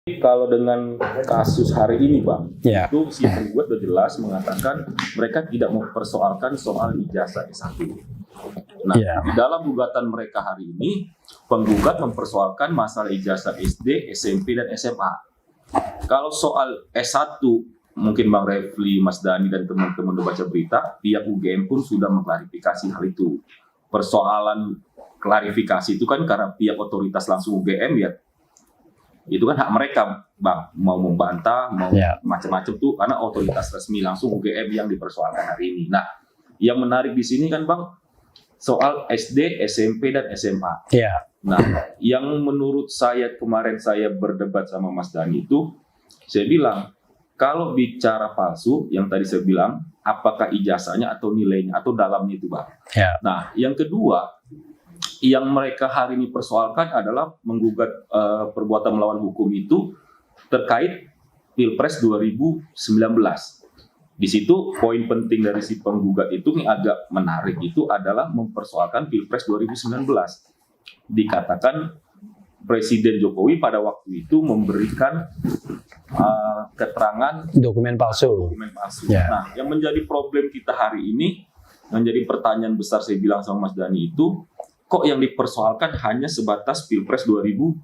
Kalau dengan kasus hari ini, Bang, Ya. itu si penggugat sudah jelas mengatakan mereka tidak mempersoalkan soal ijazah S1. Nah, Ya. di dalam gugatan mereka hari ini, penggugat mempersoalkan masalah ijazah SD, SMP, dan SMA. Kalau soal S1, mungkin Bang Refli, Mas Dhani, dan teman-teman udah baca berita, pihak UGM pun sudah mengklarifikasi hal itu. Persoalan klarifikasi itu kan karena pihak otoritas langsung UGM ya, itu kan hak mereka, Bang, mau membantah, mau macam-macam tuh karena otoritas resmi langsung UGM yang dipersoalkan hari ini. Nah, yang menarik di sini kan, Bang, soal SD, SMP, dan SMA. Ya. Nah, yang menurut saya kemarin saya berdebat sama Mas Dhani itu, saya bilang kalau bicara palsu, yang tadi saya bilang, apakah ijazahnya atau nilainya atau dalamnya itu, Bang. Ya. Nah, yang kedua, yang mereka hari ini persoalkan adalah menggugat perbuatan melawan hukum itu terkait Pilpres 2019. Di situ poin penting dari si penggugat itu yang agak menarik itu adalah mempersoalkan Pilpres 2019. Dikatakan Presiden Jokowi pada waktu itu memberikan keterangan Dokumen palsu. Ya. Nah, yang menjadi problem kita hari ini, menjadi pertanyaan besar saya bilang sama Mas Dhani itu, kok yang dipersoalkan hanya sebatas Pilpres 2019.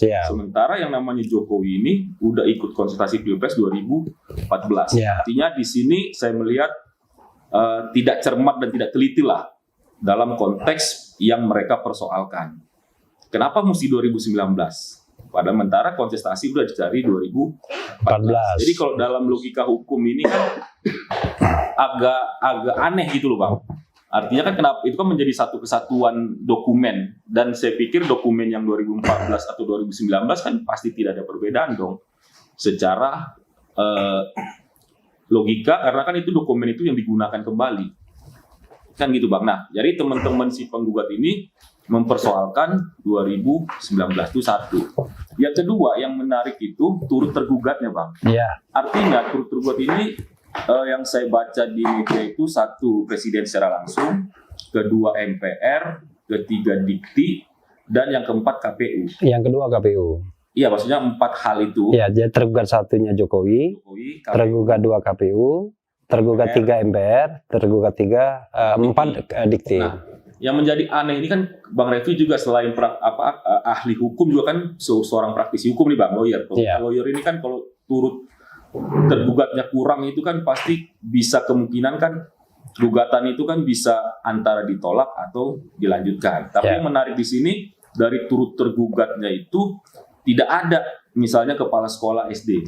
Ya. Sementara yang namanya Jokowi ini udah ikut konsultasi Pilpres 2014. Ya. Artinya di sini saya melihat tidak cermat dan tidak teliti lah dalam konteks yang mereka persoalkan. Kenapa mesti 2019? Pada mentara kontestasi udah dicari 2014. Jadi kalau dalam logika hukum ini kan agak aneh gitu loh, Bang. Artinya kan kenapa itu kan menjadi satu kesatuan dokumen, dan saya pikir dokumen yang 2014 atau 2019 kan pasti tidak ada perbedaan dong secara logika, karena kan itu dokumen itu yang digunakan kembali kan gitu, Bang. Nah, jadi teman-teman si penggugat ini mempersoalkan 2019 itu satu. Yang kedua yang menarik itu turut tergugatnya, Bang. Ya. Artinya turut tergugat ini yang saya baca di media itu, satu presiden secara langsung, kedua MPR, ketiga Dikti, dan yang keempat KPU. Yang kedua KPU. Iya, maksudnya 4 hal itu. Ya, jadi tergugat satunya Jokowi, KPU, tergugat 2 KPU, tergugat 3 MPR, tergugat 4 Dikti. Nah, yang menjadi aneh ini kan Bang Refli juga selain ahli hukum juga kan seorang praktisi hukum nih, Bang, lawyer. Lawyer ini kan kalau turut tergugatnya kurang itu kan pasti bisa kemungkinan kan gugatan itu kan bisa antara ditolak atau dilanjutkan. Tapi yang menarik di sini dari turut tergugatnya itu tidak ada misalnya kepala sekolah SD,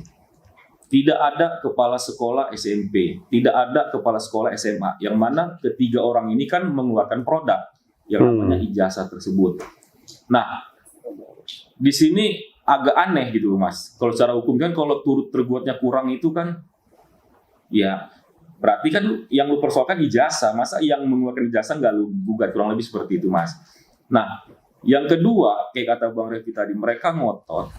tidak ada kepala sekolah SMP, tidak ada kepala sekolah SMA, yang mana ketiga orang ini kan mengeluarkan produk yang namanya ijazah tersebut. Nah, di sini agak aneh gitu loh, Mas. Kalau secara hukum kan kalau turut tergugatnya kurang itu kan ya berarti kan yang lu persoalkan ijazah, masa yang mengeluarkan ijazah nggak lu gugat, kurang lebih seperti itu, Mas. Nah, yang kedua kayak kata Bang Refli tadi, mereka ngotot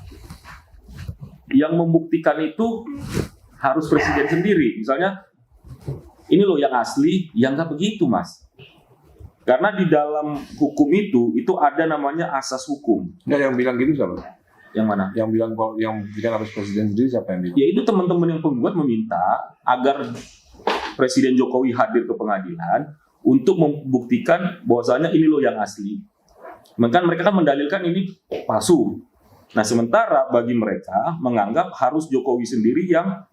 yang membuktikan itu harus presiden sendiri. Misalnya ini loh yang asli, yang nggak begitu, Mas. Karena di dalam hukum itu ada namanya asas hukum. Nah, yang bilang gitu siapa? Yang mana? Yang bilang kalau yang bilang harus presiden sendiri siapa yang bilang? Ya itu teman-teman yang penggugat meminta agar Presiden Jokowi hadir ke pengadilan untuk membuktikan bahwasanya ini loh yang asli. Kan mereka kan mendalilkan ini palsu. Nah, sementara bagi mereka menganggap harus Jokowi sendiri yang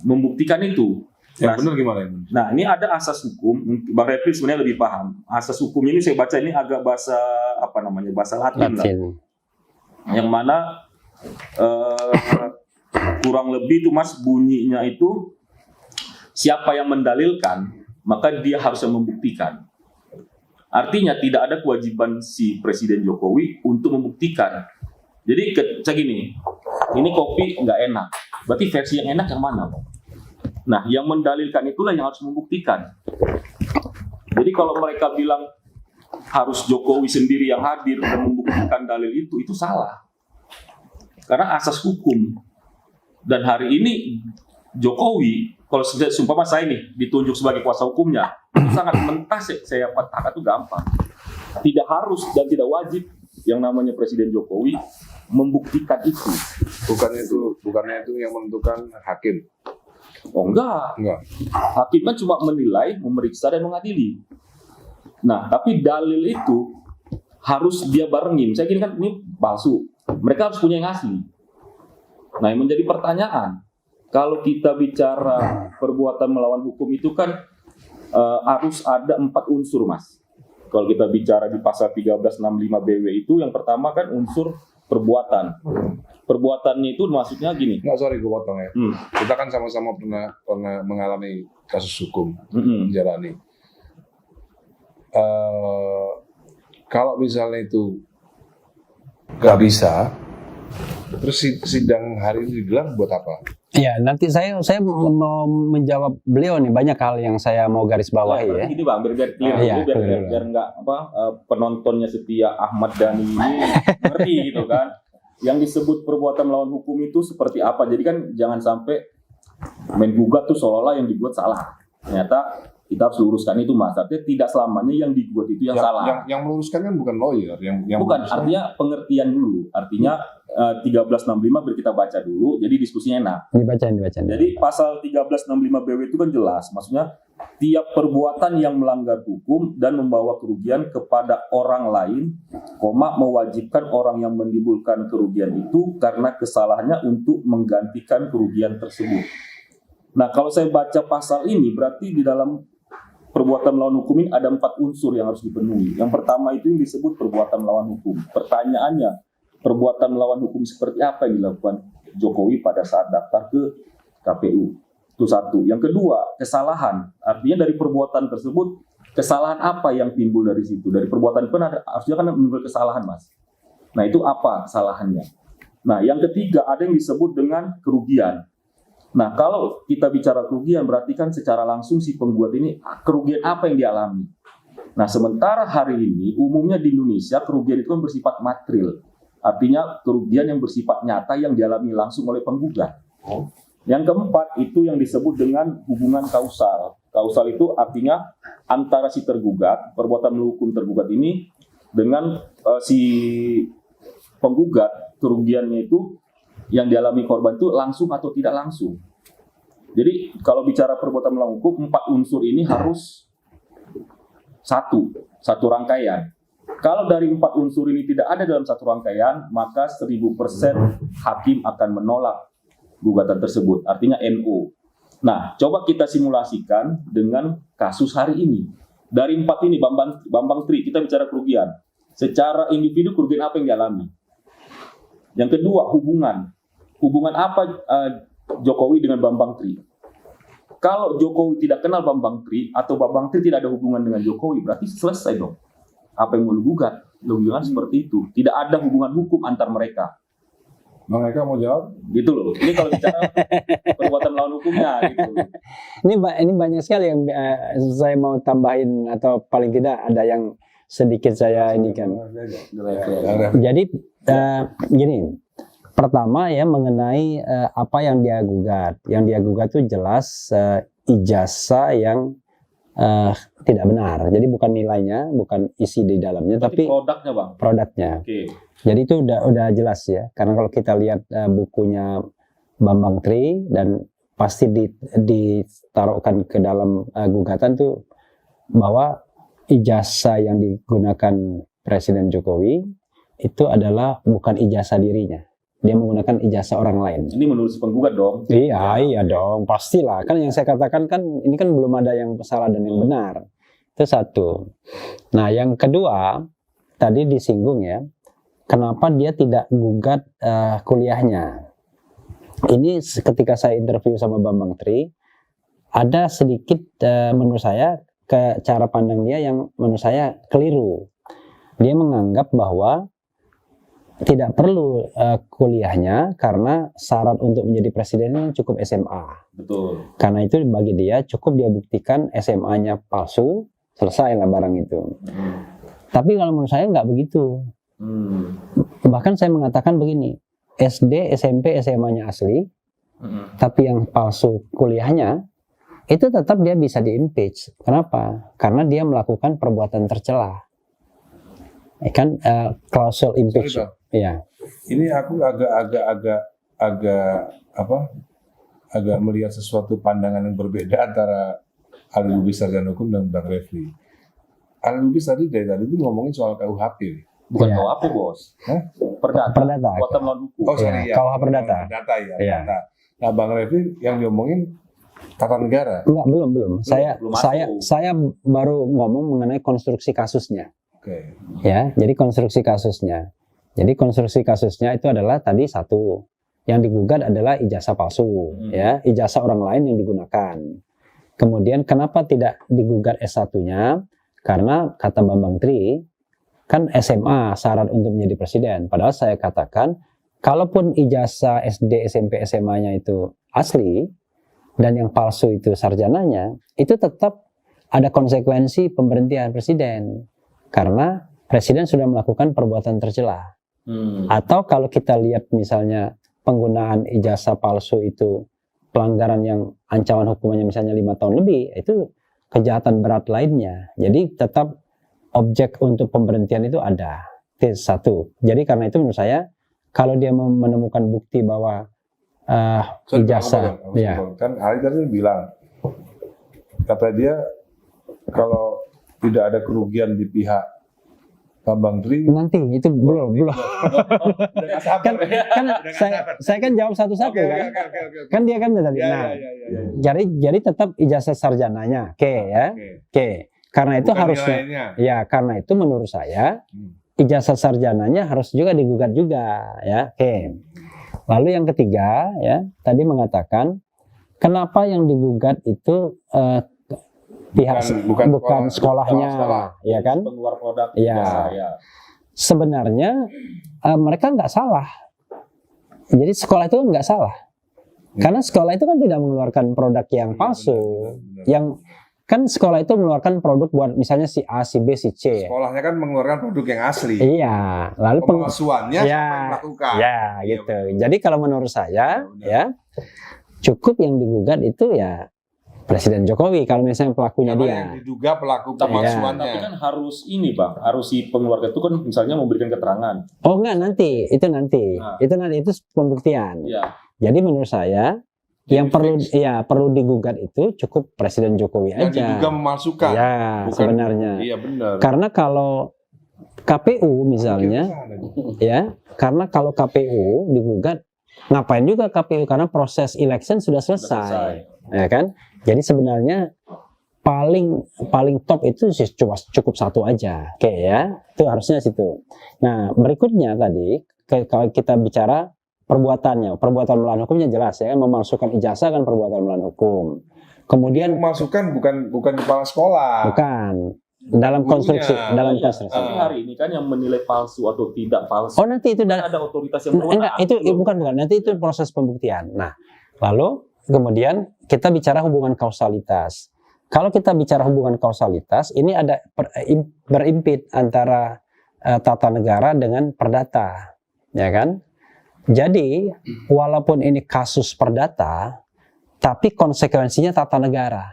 membuktikan itu. Yang benar gimana? Nah, ini ada asas hukum. Bang Refli sebenarnya lebih paham. Asas hukumnya ini saya baca ini agak bahasa bahasa Latin. Lah. Yang mana kurang lebih itu, Mas, bunyinya itu siapa yang mendalilkan maka dia harus yang membuktikan. Artinya tidak ada kewajiban si Presiden Jokowi untuk membuktikan. Jadi kayak gini, ini kopi nggak enak, berarti versi yang enak yang mana? Nah, yang mendalilkan itulah yang harus membuktikan. Jadi kalau mereka bilang harus Jokowi sendiri yang hadir dan membuktikan dalil itu salah. Karena asas hukum. Dan hari ini Jokowi, kalau sumpah saya nih ditunjuk sebagai kuasa hukumnya, itu sangat mentah saya katakan itu gampang. Tidak harus dan tidak wajib yang namanya Presiden Jokowi membuktikan itu. Bukannya itu yang menentukan hakim. Oh enggak. Hakim kan cuma menilai, memeriksa dan mengadili. Nah, tapi dalil itu harus dia barengin. Saya gini kan, ini palsu. Mereka harus punya yang asli. Nah, yang menjadi pertanyaan, kalau kita bicara perbuatan melawan hukum itu kan harus ada 4 unsur, Mas. Kalau kita bicara di pasal 1365 BW itu, yang pertama kan unsur perbuatan. Perbuatannya itu maksudnya gini. Nggak, sorry gue potong ya. Kita kan sama-sama pernah mengalami kasus hukum, menjalani. Kalau misalnya itu nggak bisa, terus sidang hari ini digelar buat apa? Ya, nanti saya mau menjawab beliau nih, banyak hal yang saya mau garis bawahi ya. Ini Bang, biar clear dulu, biar nggak penontonnya setia Ahmad Dhani ini ngerti gitu kan. Yang disebut perbuatan melawan hukum itu seperti apa? Jadi kan jangan sampai main gugat tuh seolah-olah yang dibuat salah. Ternyata kita harus luruskan itu, Mas. Artinya tidak selamanya yang dibuat itu yang salah. Yang meluruskan kan bukan lawyer. Yang bukan, artinya pengertian dulu. Artinya 1365 biar kita baca dulu, jadi diskusinya enak. Dibacain. Jadi pasal 1365 BW itu kan jelas. Maksudnya tiap perbuatan yang melanggar hukum dan membawa kerugian kepada orang lain, mewajibkan orang yang menimbulkan kerugian itu karena kesalahannya untuk menggantikan kerugian tersebut. Nah, kalau saya baca pasal ini berarti di dalam perbuatan melawan hukum ini ada 4 unsur yang harus dipenuhi. Yang pertama itu yang disebut perbuatan melawan hukum. Pertanyaannya, perbuatan melawan hukum seperti apa yang dilakukan Jokowi pada saat daftar ke KPU? Itu satu. Yang kedua, kesalahan. Artinya dari perbuatan tersebut, kesalahan apa yang timbul dari situ? Dari perbuatan itu harusnya kan menimbul kesalahan, Mas. Nah, itu apa kesalahannya? Nah, yang ketiga ada yang disebut dengan kerugian. Nah, kalau kita bicara kerugian, berarti kan secara langsung si penggugat ini kerugian apa yang dialami. Nah, sementara hari ini umumnya di Indonesia kerugian itu kan bersifat material. Artinya kerugian yang bersifat nyata yang dialami langsung oleh penggugat. Yang keempat itu yang disebut dengan hubungan kausal. Kausal itu artinya antara si tergugat, perbuatan melawan tergugat ini dengan si penggugat, kerugiannya itu yang dialami korban itu langsung atau tidak langsung. Jadi kalau bicara perbuatan melawan hukum, 4 unsur ini harus satu rangkaian. Kalau dari 4 unsur ini tidak ada dalam satu rangkaian, maka 1000% hakim akan menolak gugatan tersebut, artinya NO. Nah, coba kita simulasikan dengan kasus hari ini. Dari 4 ini, Bambang Tri, kita bicara kerugian. Secara individu, kerugian apa yang dialami? Yang kedua, hubungan. Hubungan apa Jokowi dengan Bambang Tri? Kalau Jokowi tidak kenal Bambang Tri, atau Bambang Tri tidak ada hubungan dengan Jokowi, berarti selesai dong. Apa yang mau digugat? Logikanya seperti itu. Tidak ada hubungan hukum antar mereka. Mereka mau jawab? Gitu loh. Ini kalau bicara perbuatan melawan hukumnya gitu. Ini banyak sekali yang saya mau tambahin, atau paling tidak ada yang sedikit saya ini kan. Jadi gini, pertama ya mengenai apa yang dia gugat. Yang dia gugat itu jelas ijazah yang tidak benar. Jadi bukan nilainya, bukan isi di dalamnya, tapi produknya, Bang. Produknya. Oke. Jadi itu udah jelas ya. Karena kalau kita lihat bukunya Bambang Tri dan pasti ditaruhkan ke dalam gugatan tuh bahwa ijazah yang digunakan Presiden Jokowi itu adalah bukan ijazah dirinya. Dia menggunakan ijazah orang lain. Ini menurut penggugat dong? Iya dong, pastilah. Kan yang saya katakan kan ini kan belum ada yang salah dan yang benar. Itu satu. Nah, yang kedua tadi disinggung ya, kenapa dia tidak gugat kuliahnya? Ini ketika saya interview sama Bambang Tri, ada sedikit menurut saya ke cara pandang dia yang menurut saya keliru. Dia menganggap bahwa tidak perlu kuliahnya karena syarat untuk menjadi presiden cukup SMA. Betul. Karena itu bagi dia cukup dia buktikan SMA-nya palsu, selesai lah barang itu. Tapi kalau menurut saya nggak begitu. Bahkan saya mengatakan begini, SD, SMP, SMA-nya asli, tapi yang palsu kuliahnya, itu tetap dia bisa di-impeach. Kenapa? Karena dia melakukan perbuatan tercela. Kan klausul impeachment. Ya, Ini aku agak melihat sesuatu pandangan yang berbeda antara Ali Lubis sarjana hukum dan Bang Refli. Ali Lubis dari tadi itu ngomongin soal KUHP. Bukan Iya. KUHP, Bos. Hah? Perdata. Perdata. Kuatan melawan hukum. Oh sorry Iya, KUH Perdata. Perdata ya. Iya. Perdata. Nah Bang Refli yang diomongin tata negara. Enggak, belum. belum Saya baru ngomong mengenai konstruksi kasusnya. Oke. Ya, jadi konstruksi kasusnya. Jadi konstruksi kasusnya itu adalah tadi satu, yang digugat adalah ijazah palsu, ya, ijazah orang lain yang digunakan. Kemudian kenapa tidak digugat S1-nya? Karena kata Bambang Tri, kan SMA syarat untuk menjadi presiden. Padahal saya katakan, kalaupun ijazah SD, SMP, SMA-nya itu asli, dan yang palsu itu sarjananya, itu tetap ada konsekuensi pemberhentian presiden. Karena presiden sudah melakukan perbuatan tercela. Atau kalau kita lihat misalnya penggunaan ijazah palsu itu pelanggaran yang ancaman hukumannya misalnya 5 tahun lebih, itu kejahatan berat lainnya. Jadi tetap objek untuk pemberhentian itu ada. Itu satu. Jadi karena itu menurut saya kalau dia menemukan bukti bahwa ijazah, ya. Kan Ali tadi bilang, kata dia kalau tidak ada kerugian di pihak Bambang Tri, Nanti itu belum. kan saya kan jawab satu-satu kan. Kan dia kan tadi. Nah, jadi tetap ijazah sarjananya. Oke ya. Oke. Karena itu Bukan harusnya nilainya. ya, karena itu menurut saya ijazah sarjananya harus juga digugat juga ya. Oke. Lalu yang ketiga ya, tadi mengatakan kenapa yang digugat itu pihak bukan sekolahnya, ya kan? Pengeluar produk. Ya. Ya. Sebenarnya mereka nggak salah. Jadi sekolah itu nggak salah. Karena sekolah itu kan tidak mengeluarkan produk yang palsu. Yang kan sekolah itu mengeluarkan produk buat misalnya si A, si B, si C. Sekolahnya kan mengeluarkan produk yang asli. Iya. Lalu Pemalsuannya siapa ya, yang melakukan? ya gitu. Jadi kalau menurut saya ya cukup yang digugat itu ya Presiden Jokowi kalau misalnya pelakunya Siapa dia. yang diduga pelaku Tapi pemalsuannya. kan harus ini, Bang. Harus si pengeluarga itu kan misalnya memberikan keterangan. Oh enggak, nanti. Nah. Itu pembuktian. Ya. Jadi menurut saya yang perlu digugat itu cukup Presiden Jokowi Yang aja. diduga memalsukan. Ya, Bukan- sebenarnya. Iya benar. Karena kalau KPU misalnya ya, karena kalau KPU digugat, ngapain juga KPU, karena proses election sudah selesai. Ya kan? Jadi sebenarnya paling top itu sih cukup satu aja. Oke ya. Itu harusnya situ. Nah, berikutnya tadi kalau kita bicara perbuatan melawan hukumnya jelas ya, memalsukan ijazah kan perbuatan melawan hukum. Kemudian Memalsukan bukan kepala sekolah. bukan dalam konstruksi, Gurunya. Tapi hari ini kan yang menilai palsu atau tidak palsu. Oh, nanti itu Kan ada otoritas yang berwenang. enggak, itu bukan, nanti itu proses pembuktian. Nah, lalu kemudian kita bicara hubungan kausalitas. Kalau kita bicara hubungan kausalitas, ini ada berimpit antara tata negara dengan perdata, ya kan? Jadi, walaupun ini kasus perdata, tapi konsekuensinya tata negara.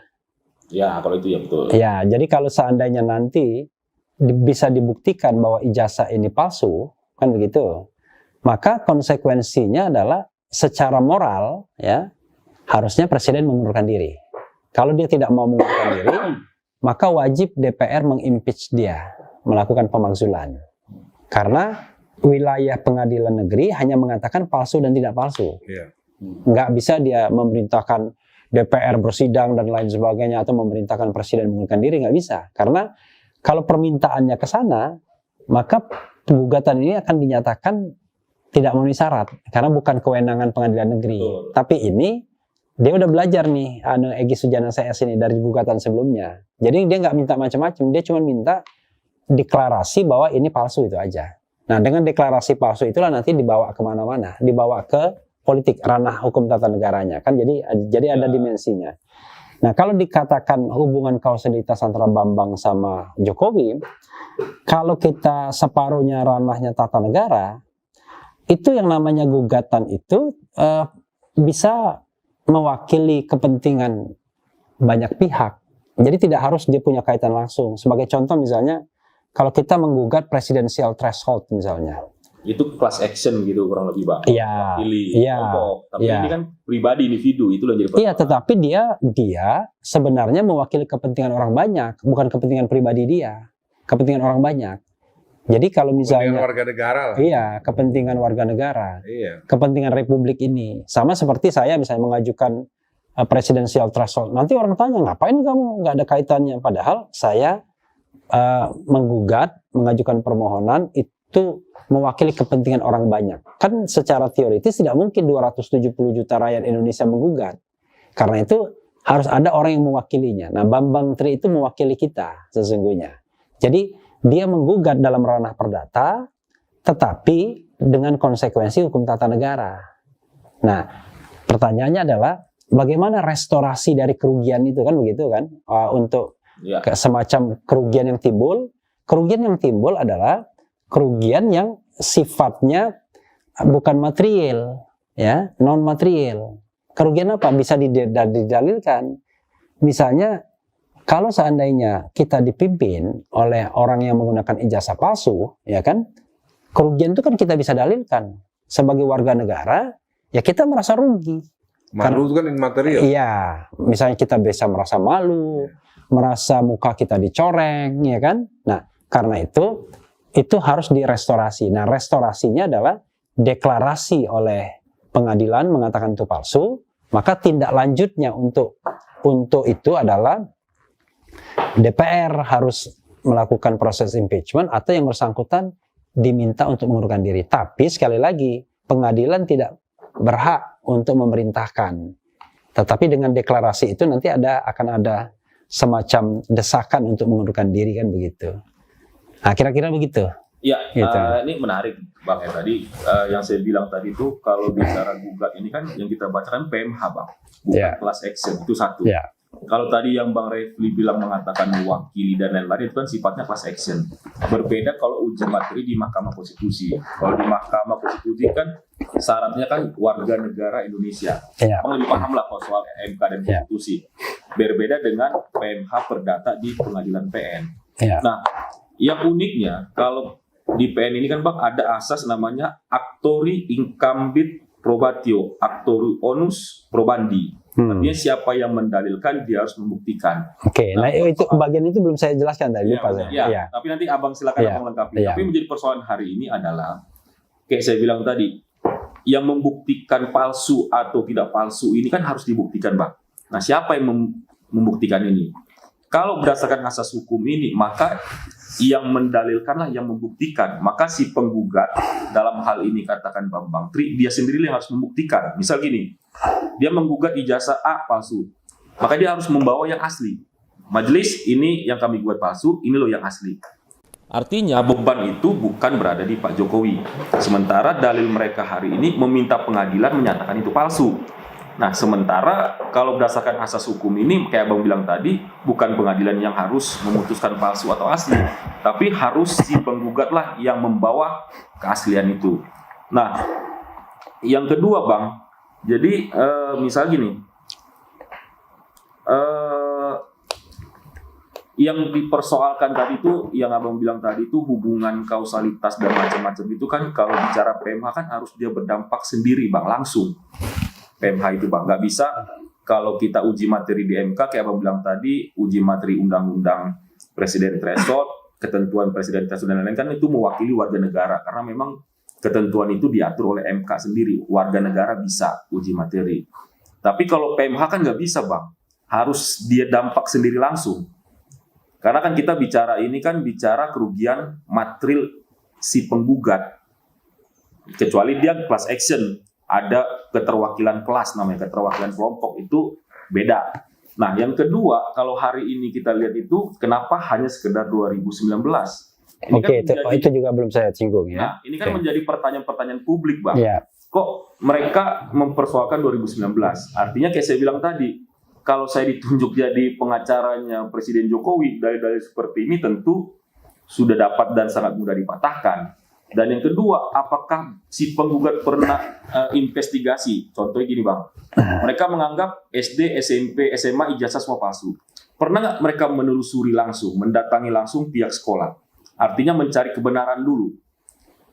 Ya, kalau itu ya betul. Ya, jadi kalau seandainya nanti bisa dibuktikan bahwa ijazah ini palsu, kan begitu, maka konsekuensinya adalah secara moral, ya, harusnya presiden mengundurkan diri. Kalau dia tidak mau mengundurkan diri, maka wajib DPR mengimpeach dia, melakukan pemakzulan. Karena wilayah pengadilan negeri hanya mengatakan palsu dan tidak palsu. Iya. Nggak bisa dia memerintahkan DPR bersidang dan lain sebagainya, atau memerintahkan presiden mengundurkan diri, nggak bisa. Karena kalau permintaannya ke sana, maka gugatan ini akan dinyatakan tidak memenuhi syarat, karena bukan kewenangan pengadilan negeri. Betul. Tapi ini dia udah belajar nih, Egy Sujana CS ini dari gugatan sebelumnya. Jadi dia nggak minta macam-macam, dia cuma minta deklarasi bahwa ini palsu, itu aja. Nah, dengan deklarasi palsu itulah nanti dibawa kemana-mana, dibawa ke politik, ranah hukum tata negaranya, kan jadi ada dimensinya. Nah, kalau dikatakan hubungan kausalitas antara Bambang sama Jokowi, kalau kita separuhnya ranahnya tata negara, itu yang namanya gugatan itu bisa mewakili kepentingan banyak pihak. Jadi tidak harus dia punya kaitan langsung. Sebagai contoh misalnya, kalau kita menggugat presidensial threshold misalnya, Itu class action gitu kurang lebih bang. Iya. Pilih Iya. kelompok. Tapi Iya. ini kan pribadi individu itu loh yang jadi Iya, tetapi dia sebenarnya mewakili kepentingan orang banyak, bukan kepentingan pribadi dia, kepentingan orang banyak. Jadi kalau Kepentingan misalnya warga negara lah. iya, kepentingan warga negara, Iya. kepentingan republik ini, sama seperti saya misalnya mengajukan presidensial threshold. Nanti orang tanya, ngapain kamu? Nggak ada kaitannya. Padahal saya mengajukan permohonan itu mewakili kepentingan orang banyak. Kan secara teoritis tidak mungkin 270 juta rakyat Indonesia menggugat. Karena itu harus ada orang yang mewakilinya. Nah, Bambang Tri itu mewakili kita sesungguhnya. Jadi dia menggugat dalam ranah perdata, tetapi dengan konsekuensi hukum tata negara. Nah, pertanyaannya adalah bagaimana restorasi dari kerugian itu, kan begitu kan? Untuk semacam kerugian yang timbul. Kerugian yang timbul adalah kerugian yang sifatnya bukan material, ya, non material. Kerugian apa? Bisa didalilkan. Misalnya, kalau seandainya kita dipimpin oleh orang yang menggunakan ijazah palsu, ya kan, kerugian itu kan kita bisa dalilkan sebagai warga negara, ya kita merasa rugi. Malu itu kan immaterial. Iya, misalnya kita bisa merasa malu, merasa muka kita dicoreng, ya kan. Nah, karena itu harus direstorasi. Nah, restorasinya adalah deklarasi oleh pengadilan mengatakan itu palsu, maka tindak lanjutnya untuk itu adalah DPR harus melakukan proses impeachment atau yang bersangkutan diminta untuk mengundurkan diri. Tapi sekali lagi, pengadilan tidak berhak untuk memerintahkan. Tetapi dengan deklarasi itu nanti akan ada semacam desakan untuk mengundurkan diri, kan begitu. Nah, kira-kira begitu. Ya, gitu. Ini menarik Bang ya tadi yang saya bilang tadi itu kalau bicara gugat ini kan yang kita bacakan PMH Bang, bukan class action, itu satu. Kalau tadi yang Bang Refli bilang mengatakan mewakili dan lain-lain itu kan sifatnya class action. Berbeda kalau uji materi di Mahkamah Konstitusi. Kalau di Mahkamah Konstitusi kan syaratnya kan warga negara Indonesia. Bang lebih paham lah kalau soal MK dan Konstitusi. Berbeda dengan PMH perdata di Pengadilan PN. Nah, yang uniknya kalau di PN ini kan Bang ada asas namanya actori incumbit probatio, actori onus probandi. Artinya siapa yang mendalilkan dia harus membuktikan. Nah itu bagian itu belum saya jelaskan tadi. Tapi nanti Abang silakan Abang lengkapi. Tapi menjadi persoalan hari ini adalah kayak saya bilang tadi, yang membuktikan palsu atau tidak palsu ini kan harus dibuktikan Bang. Nah siapa yang membuktikan ini? Kalau berdasarkan asas hukum ini, maka yang mendalilkanlah yang membuktikan. Maka si penggugat dalam hal ini katakan Bambang Tri, dia sendiri yang harus membuktikan. Misal gini, dia menggugat ijazah A palsu, maka dia harus membawa yang asli. Majelis, ini yang kami buat palsu, ini loh yang asli. Artinya beban itu bukan berada di Pak Jokowi. Sementara dalil mereka hari ini meminta pengadilan menyatakan itu palsu. Nah, sementara kalau berdasarkan asas hukum ini, kayak Abang bilang tadi, bukan pengadilan yang harus memutuskan palsu atau asli, tapi harus si penggugatlah yang membawa keaslian itu. Nah, yang kedua Bang, jadi misal gini, yang dipersoalkan tadi itu, yang Abang bilang tadi itu hubungan kausalitas dan macam-macam itu kan kalau bicara PMH kan harus dia berdampak sendiri Bang, langsung. PMH itu Bang, nggak bisa kalau kita uji materi di MK kayak Abang bilang tadi, uji materi undang-undang presiden threshold, ketentuan presiden threshold dan lain-lain kan itu mewakili warga negara karena memang ketentuan itu diatur oleh MK sendiri, warga negara bisa uji materi. Tapi kalau PMH kan nggak bisa Bang, harus dia dampak sendiri langsung. Karena kan kita bicara ini kan bicara kerugian material si penggugat, kecuali dia class action. Ada keterwakilan kelas namanya, keterwakilan kelompok itu beda. Nah, yang kedua, kalau hari ini kita lihat itu, kenapa hanya sekedar 2019? Itu juga belum saya singgung ya. Nah, ini kan menjadi pertanyaan-pertanyaan publik Bang. Kok mereka mempersoalkan 2019? Artinya kayak saya bilang tadi, kalau saya ditunjuk jadi pengacaranya Presiden Jokowi, dalil-dalil seperti ini tentu sudah dapat dan sangat mudah dipatahkan. Dan yang kedua, apakah si penggugat pernah investigasi? Contohnya gini Bang, mereka menganggap SD, SMP, SMA, ijazah semua palsu. Pernah nggak mereka menelusuri langsung, mendatangi langsung pihak sekolah? Artinya mencari kebenaran dulu.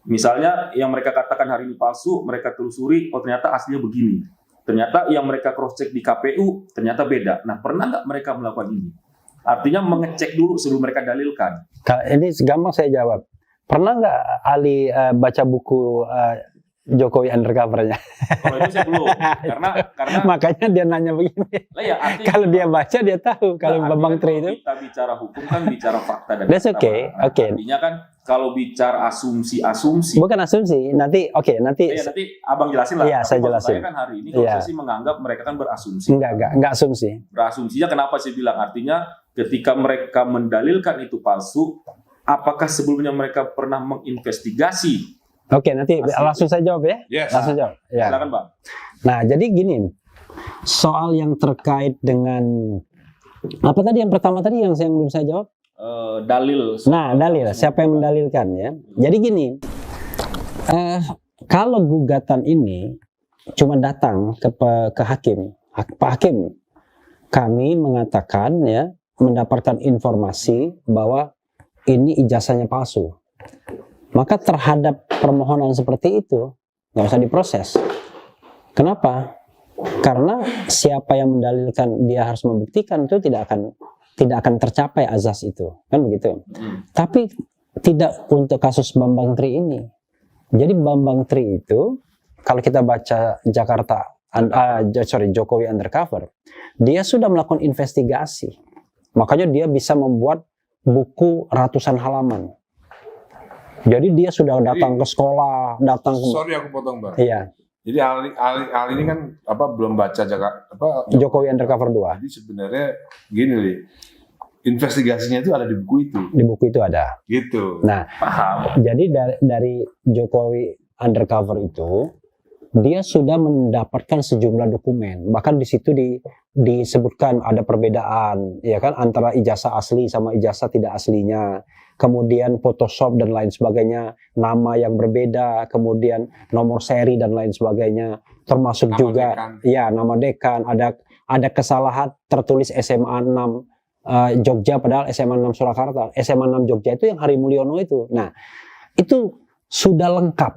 Misalnya yang mereka katakan hari ini palsu, mereka telusuri, oh ternyata aslinya begini. Ternyata yang mereka cross-check di KPU, ternyata beda. Nah, pernah nggak mereka melakukan ini? Artinya mengecek dulu sebelum mereka dalilkan. Ini gampang saya jawab. Pernah nggak Ali baca buku Jokowi Undercover-nya? Kalau itu saya belum, karena Makanya dia nanya begini. lah ya, artinya, Kalau dia baca dia tahu. Kalau Bambang Tri itu. kita bicara hukum kan bicara fakta dan That's data. okay, Nah, okay. artinya kan kalau bicara asumsi, Bukan asumsi. Nanti nanti abang jelasin lah. Iya, Tapi saya maksud jelasin. Saya kan hari ini kalau Iya. saya sih menganggap mereka kan berasumsi. enggak asumsi. Berasumsinya kenapa saya bilang? Artinya ketika mereka mendalilkan itu palsu, apakah sebelumnya mereka pernah menginvestigasi? Oke, nanti Asli. langsung saya jawab ya. Yes. Langsung jawab. Ya. Silakan Bang. Nah, jadi gini. Soal yang terkait dengan apa tadi yang pertama tadi yang saya belum saya jawab? Dalil. Nah, dalil. Siapa yang mendalilkan ya? Jadi gini. Kalau gugatan ini cuma datang ke hakim, Pak Hakim, kami mengatakan ya mendapatkan informasi bahwa ini ijazahnya palsu. Maka terhadap permohonan seperti itu nggak usah diproses. Kenapa? Karena siapa yang mendalilkan dia harus membuktikan itu tidak akan tercapai azas itu, kan begitu. Tapi tidak untuk kasus Bambang Tri ini. Jadi Bambang Tri itu kalau kita baca Jokowi Undercover, dia sudah melakukan investigasi. Makanya dia bisa membuat buku ratusan halaman. Jadi dia sudah datang ke sekolah, datang ke... Sorry aku potong Bang. Iya, Jadi Ali ini kan belum baca Jokowi Undercover 2. Jadi sebenarnya gini nih, investigasinya itu ada di buku itu. Di buku itu ada. Gitu. Nah, Paham. jadi dari Jokowi Undercover itu, dia sudah mendapatkan sejumlah dokumen. Bahkan di situ disebutkan ada perbedaan, ya kan, antara ijazah asli sama ijazah tidak aslinya. Kemudian Photoshop dan lain sebagainya, nama yang berbeda, kemudian nomor seri dan lain sebagainya, termasuk Nama juga dekan. ya nama dekan, ada kesalahan tertulis SMA 6 Jogja padahal SMA 6 Surakarta, SMA 6 Jogja itu yang Hari Mulyono itu. Nah, itu sudah lengkap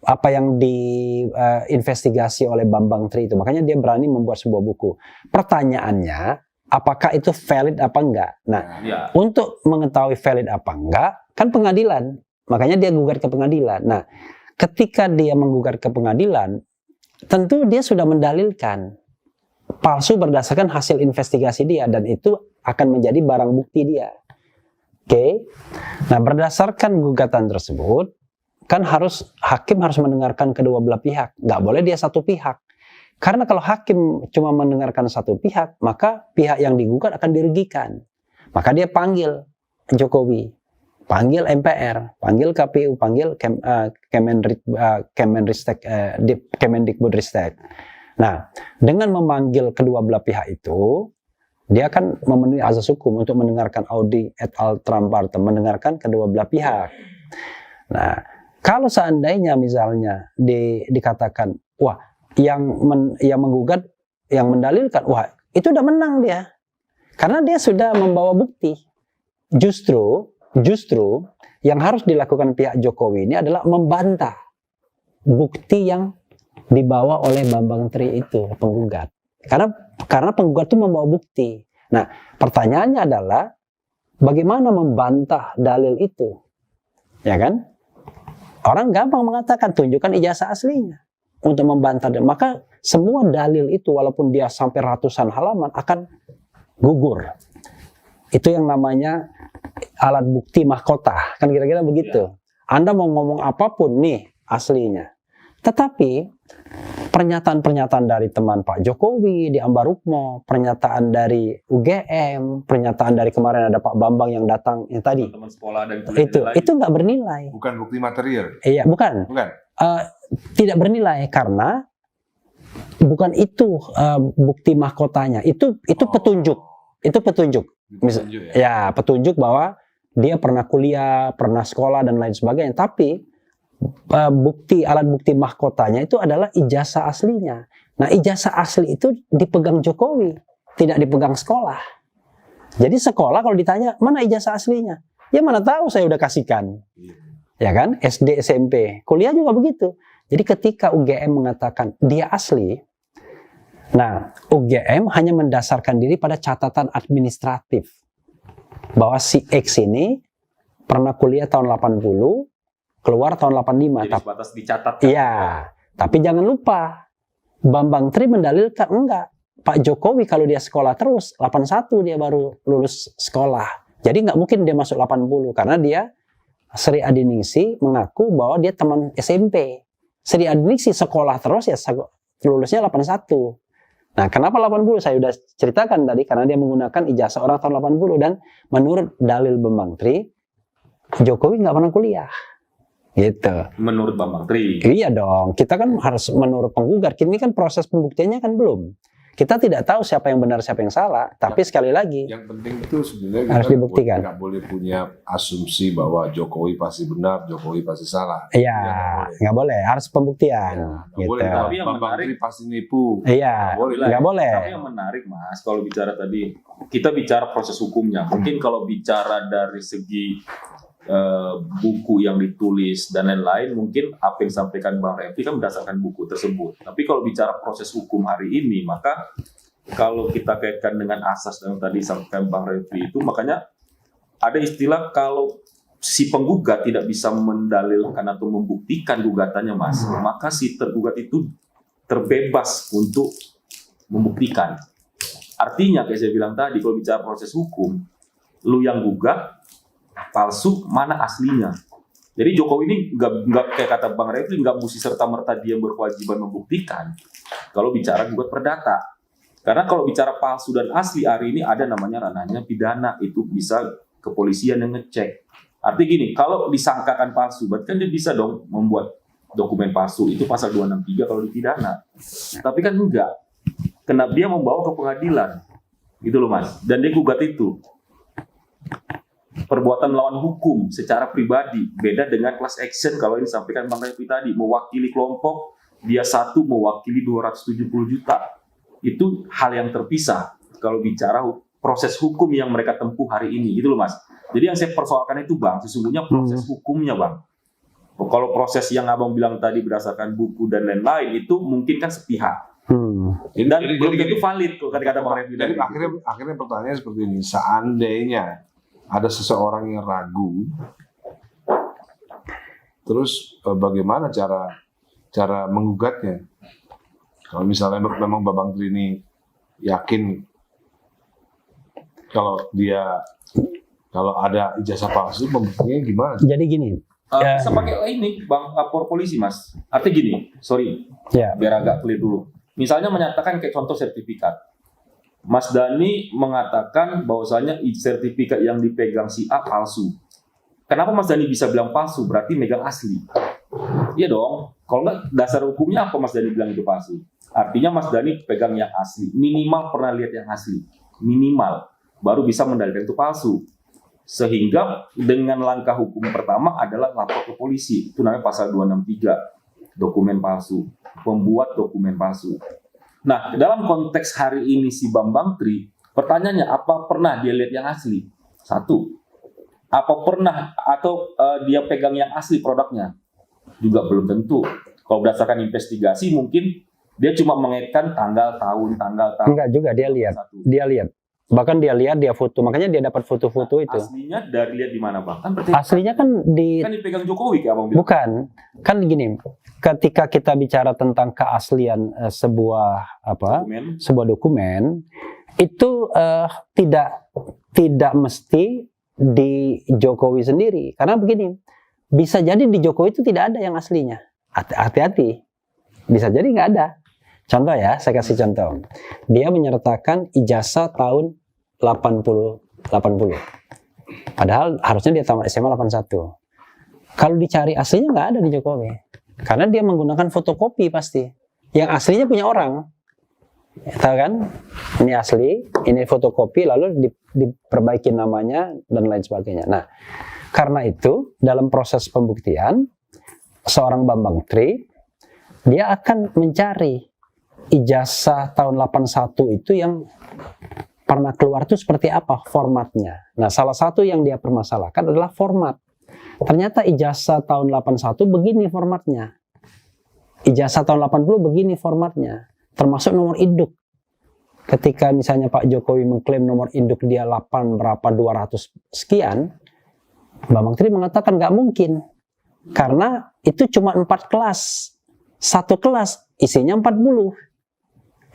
apa yang diinvestigasi oleh Bambang Tri itu. Makanya dia berani membuat sebuah buku. Pertanyaannya, apakah itu valid apa enggak? Nah, Ya. untuk mengetahui valid apa enggak, kan pengadilan. Makanya dia gugat ke pengadilan. Nah, ketika dia menggugat ke pengadilan, tentu dia sudah mendalilkan palsu berdasarkan hasil investigasi dia, dan itu akan menjadi barang bukti dia. Oke. Nah, berdasarkan gugatan tersebut, kan hakim harus mendengarkan kedua belah pihak. Nggak boleh dia satu pihak. Karena kalau hakim cuma mendengarkan satu pihak, maka pihak yang digugat akan dirugikan. Maka dia panggil Jokowi, panggil MPR, panggil KPU, panggil Kemendikbudristek. Nah, dengan memanggil kedua belah pihak itu, dia akan memenuhi azas hukum untuk mendengarkan audi et al. Trump partem, mendengarkan kedua belah pihak. Nah, kalau seandainya misalnya dikatakan, wah, yang menggugat, yang mendalilkan, wah, itu udah menang dia. Karena dia sudah membawa bukti. Justru yang harus dilakukan pihak Jokowi ini adalah membantah bukti yang dibawa oleh Bambang Tri itu, penggugat. Karena penggugat itu membawa bukti. Nah, pertanyaannya adalah bagaimana membantah dalil itu? Ya kan? Orang gampang mengatakan tunjukkan ijazah aslinya untuk membantah. Maka semua dalil itu walaupun dia sampai ratusan halaman akan gugur. Itu yang namanya alat bukti mahkota. Kan kira-kira begitu. Anda mau ngomong apapun nih aslinya. Tetapi pernyataan-pernyataan dari teman Pak Jokowi di Ambarukmo, pernyataan dari UGM, pernyataan dari kemarin ada Pak Bambang yang datang yang tadi, Teman sekolah dan itu nggak bernilai. Bukan bukti material. Iya, bukan. Tidak bernilai karena bukan itu bukti mahkotanya. Itu petunjuk. Itu petunjuk. Petunjuk ya. Ya, petunjuk bahwa dia pernah kuliah, pernah sekolah dan lain sebagainya. Tapi alat bukti mahkotanya itu adalah ijazah aslinya. Nah, ijazah asli itu dipegang Jokowi, tidak dipegang sekolah. Jadi sekolah kalau ditanya mana ijazah aslinya, ya mana tahu saya udah kasihkan. ya kan? SD, SMP, kuliah juga begitu. Jadi ketika UGM mengatakan dia asli, nah UGM hanya mendasarkan diri pada catatan administratif bahwa si X ini pernah kuliah tahun 80, keluar tahun 85. Jadi sebatas dicatat. Iya, tapi jangan lupa Bambang Tri mendalilkan enggak. Pak Jokowi kalau dia sekolah terus 81 dia baru lulus sekolah. Jadi nggak mungkin dia masuk 80 karena dia Sri Adiningsi mengaku bahwa dia teman SMP. Sri Adiningsi sekolah terus ya lulusnya 81. Nah, kenapa 80? Saya sudah ceritakan tadi karena dia menggunakan ijazah orang tahun 80 dan menurut dalil Bambang Tri Jokowi nggak pernah kuliah. Gitu. Menurut Bambang Tri. Iya dong, kita kan harus menurut penggugat. Ini kan proses pembuktiannya kan belum. Kita tidak tahu siapa yang benar, siapa yang salah. Tapi sekali lagi, yang penting itu sebenarnya harus dibuktikan. Nggak boleh punya asumsi bahwa Jokowi pasti benar, Jokowi pasti salah. Iya, nggak boleh. Harus pembuktian. Nggak Gitu. boleh. Tapi yang Bambang menarik- Tri pasti nipu. Iya, nggak boleh. Tapi yang menarik Mas, kalau bicara tadi, kita bicara proses hukumnya. Mungkin kalau bicara dari segi buku yang ditulis dan lain-lain, mungkin apa yang disampaikan Bang Refli kan berdasarkan buku tersebut. Tapi kalau bicara proses hukum hari ini, maka kalau kita kaitkan dengan asas yang tadi disampaikan Bang Refli itu, makanya ada istilah kalau si penggugat tidak bisa mendalilkan atau membuktikan gugatannya Mas, maka si tergugat itu terbebas untuk membuktikan. Artinya kayak saya bilang tadi, kalau bicara proses hukum, lu yang gugat palsu, mana aslinya. Jadi Jokowi ini nggak kayak kata Bang Refli, nggak mesti serta-merta dia berkewajiban membuktikan kalau bicara gugat perdata. Karena kalau bicara palsu dan asli hari ini ada namanya ranahnya pidana, itu bisa kepolisian yang ngecek. Artinya gini, kalau disangkakan palsu, berarti kan dia bisa dong membuat dokumen palsu, itu pasal 263 kalau dipidana. Tapi kan enggak. Kenapa dia membawa ke pengadilan? Gitu loh Mas. Dan dia gugat itu. Perbuatan melawan hukum secara pribadi beda dengan class action kalau ini disampaikan Bang Refli tadi, mewakili kelompok, dia satu mewakili 270 juta. Itu hal yang terpisah kalau bicara proses hukum yang mereka tempuh hari ini, gitu loh Mas. Jadi yang saya persoalkan itu Bang, sesungguhnya proses hukumnya Bang. Kalau proses yang Abang bilang tadi berdasarkan buku dan lain-lain itu mungkin kan sepihak. Dan belum tentu valid kalau kata Bang Refli. Jadi akhirnya pertanyaan seperti ini, seandainya ada seseorang yang ragu, terus bagaimana cara menggugatnya? Kalau misalnya memang Bambang Tri ini yakin kalau ada ijazah palsu, pembuktiannya gimana? Jadi gini. Bisa pakai ini Bang, lapor polisi Mas. Artinya gini, sorry, biar agak clear dulu. Misalnya menyatakan kayak contoh sertifikat. Mas Dhani mengatakan bahwasanya sertifikat yang dipegang si A palsu. Kenapa Mas Dhani bisa bilang palsu? Berarti megang asli. Iya dong. Kalau nggak, dasar hukumnya apa Mas Dhani bilang itu palsu? Artinya Mas Dhani pegang yang asli. Minimal pernah lihat yang asli. Minimal. Baru bisa mendalilkan itu palsu. Sehingga dengan langkah hukum pertama adalah lapor ke polisi. Itu namanya pasal 263. Dokumen palsu. Pembuat dokumen palsu. Nah, dalam konteks hari ini si Bambang Tri, pertanyaannya apa pernah dia lihat yang asli? Satu. Apa pernah atau dia pegang yang asli produknya? Juga belum tentu. Kalau berdasarkan investigasi mungkin dia cuma mengaitkan tanggal tahun. Enggak juga, dia lihat. Dia lihat. Bahkan dia lihat, dia foto. Makanya dia dapat foto-foto itu. Aslinya dari lihat di mana Bang? Kan aslinya kan dipegang Jokowi kayak Abang bilang. Bukan. Kan gini, ketika kita bicara tentang keaslian sebuah dokumen itu tidak mesti di Jokowi sendiri. Karena begini, bisa jadi di Jokowi itu tidak ada yang aslinya. Hati-hati. Bisa jadi nggak ada. Contoh ya, saya kasih contoh. Dia menyertakan ijazah tahun 80. Padahal harusnya dia tamat SMA 81. Kalau dicari aslinya nggak ada di Jokowi. Karena dia menggunakan fotokopi pasti. Yang aslinya punya orang. Tahu kan? Ini asli, ini fotokopi, lalu diperbaiki namanya, dan lain sebagainya. Nah, karena itu, dalam proses pembuktian, seorang Bambang Tri, dia akan mencari ijazah tahun 81 itu yang pernah keluar itu seperti apa formatnya. Nah, salah satu yang dia permasalahkan adalah format. ternyata ijazah tahun 81 begini formatnya. Ijazah tahun 80 begini formatnya. Termasuk nomor induk. Ketika misalnya Pak Jokowi mengklaim nomor induk dia 8 berapa 200 sekian, Bambang Tri mengatakan nggak mungkin. Karena itu cuma 4 kelas. Satu kelas isinya 40.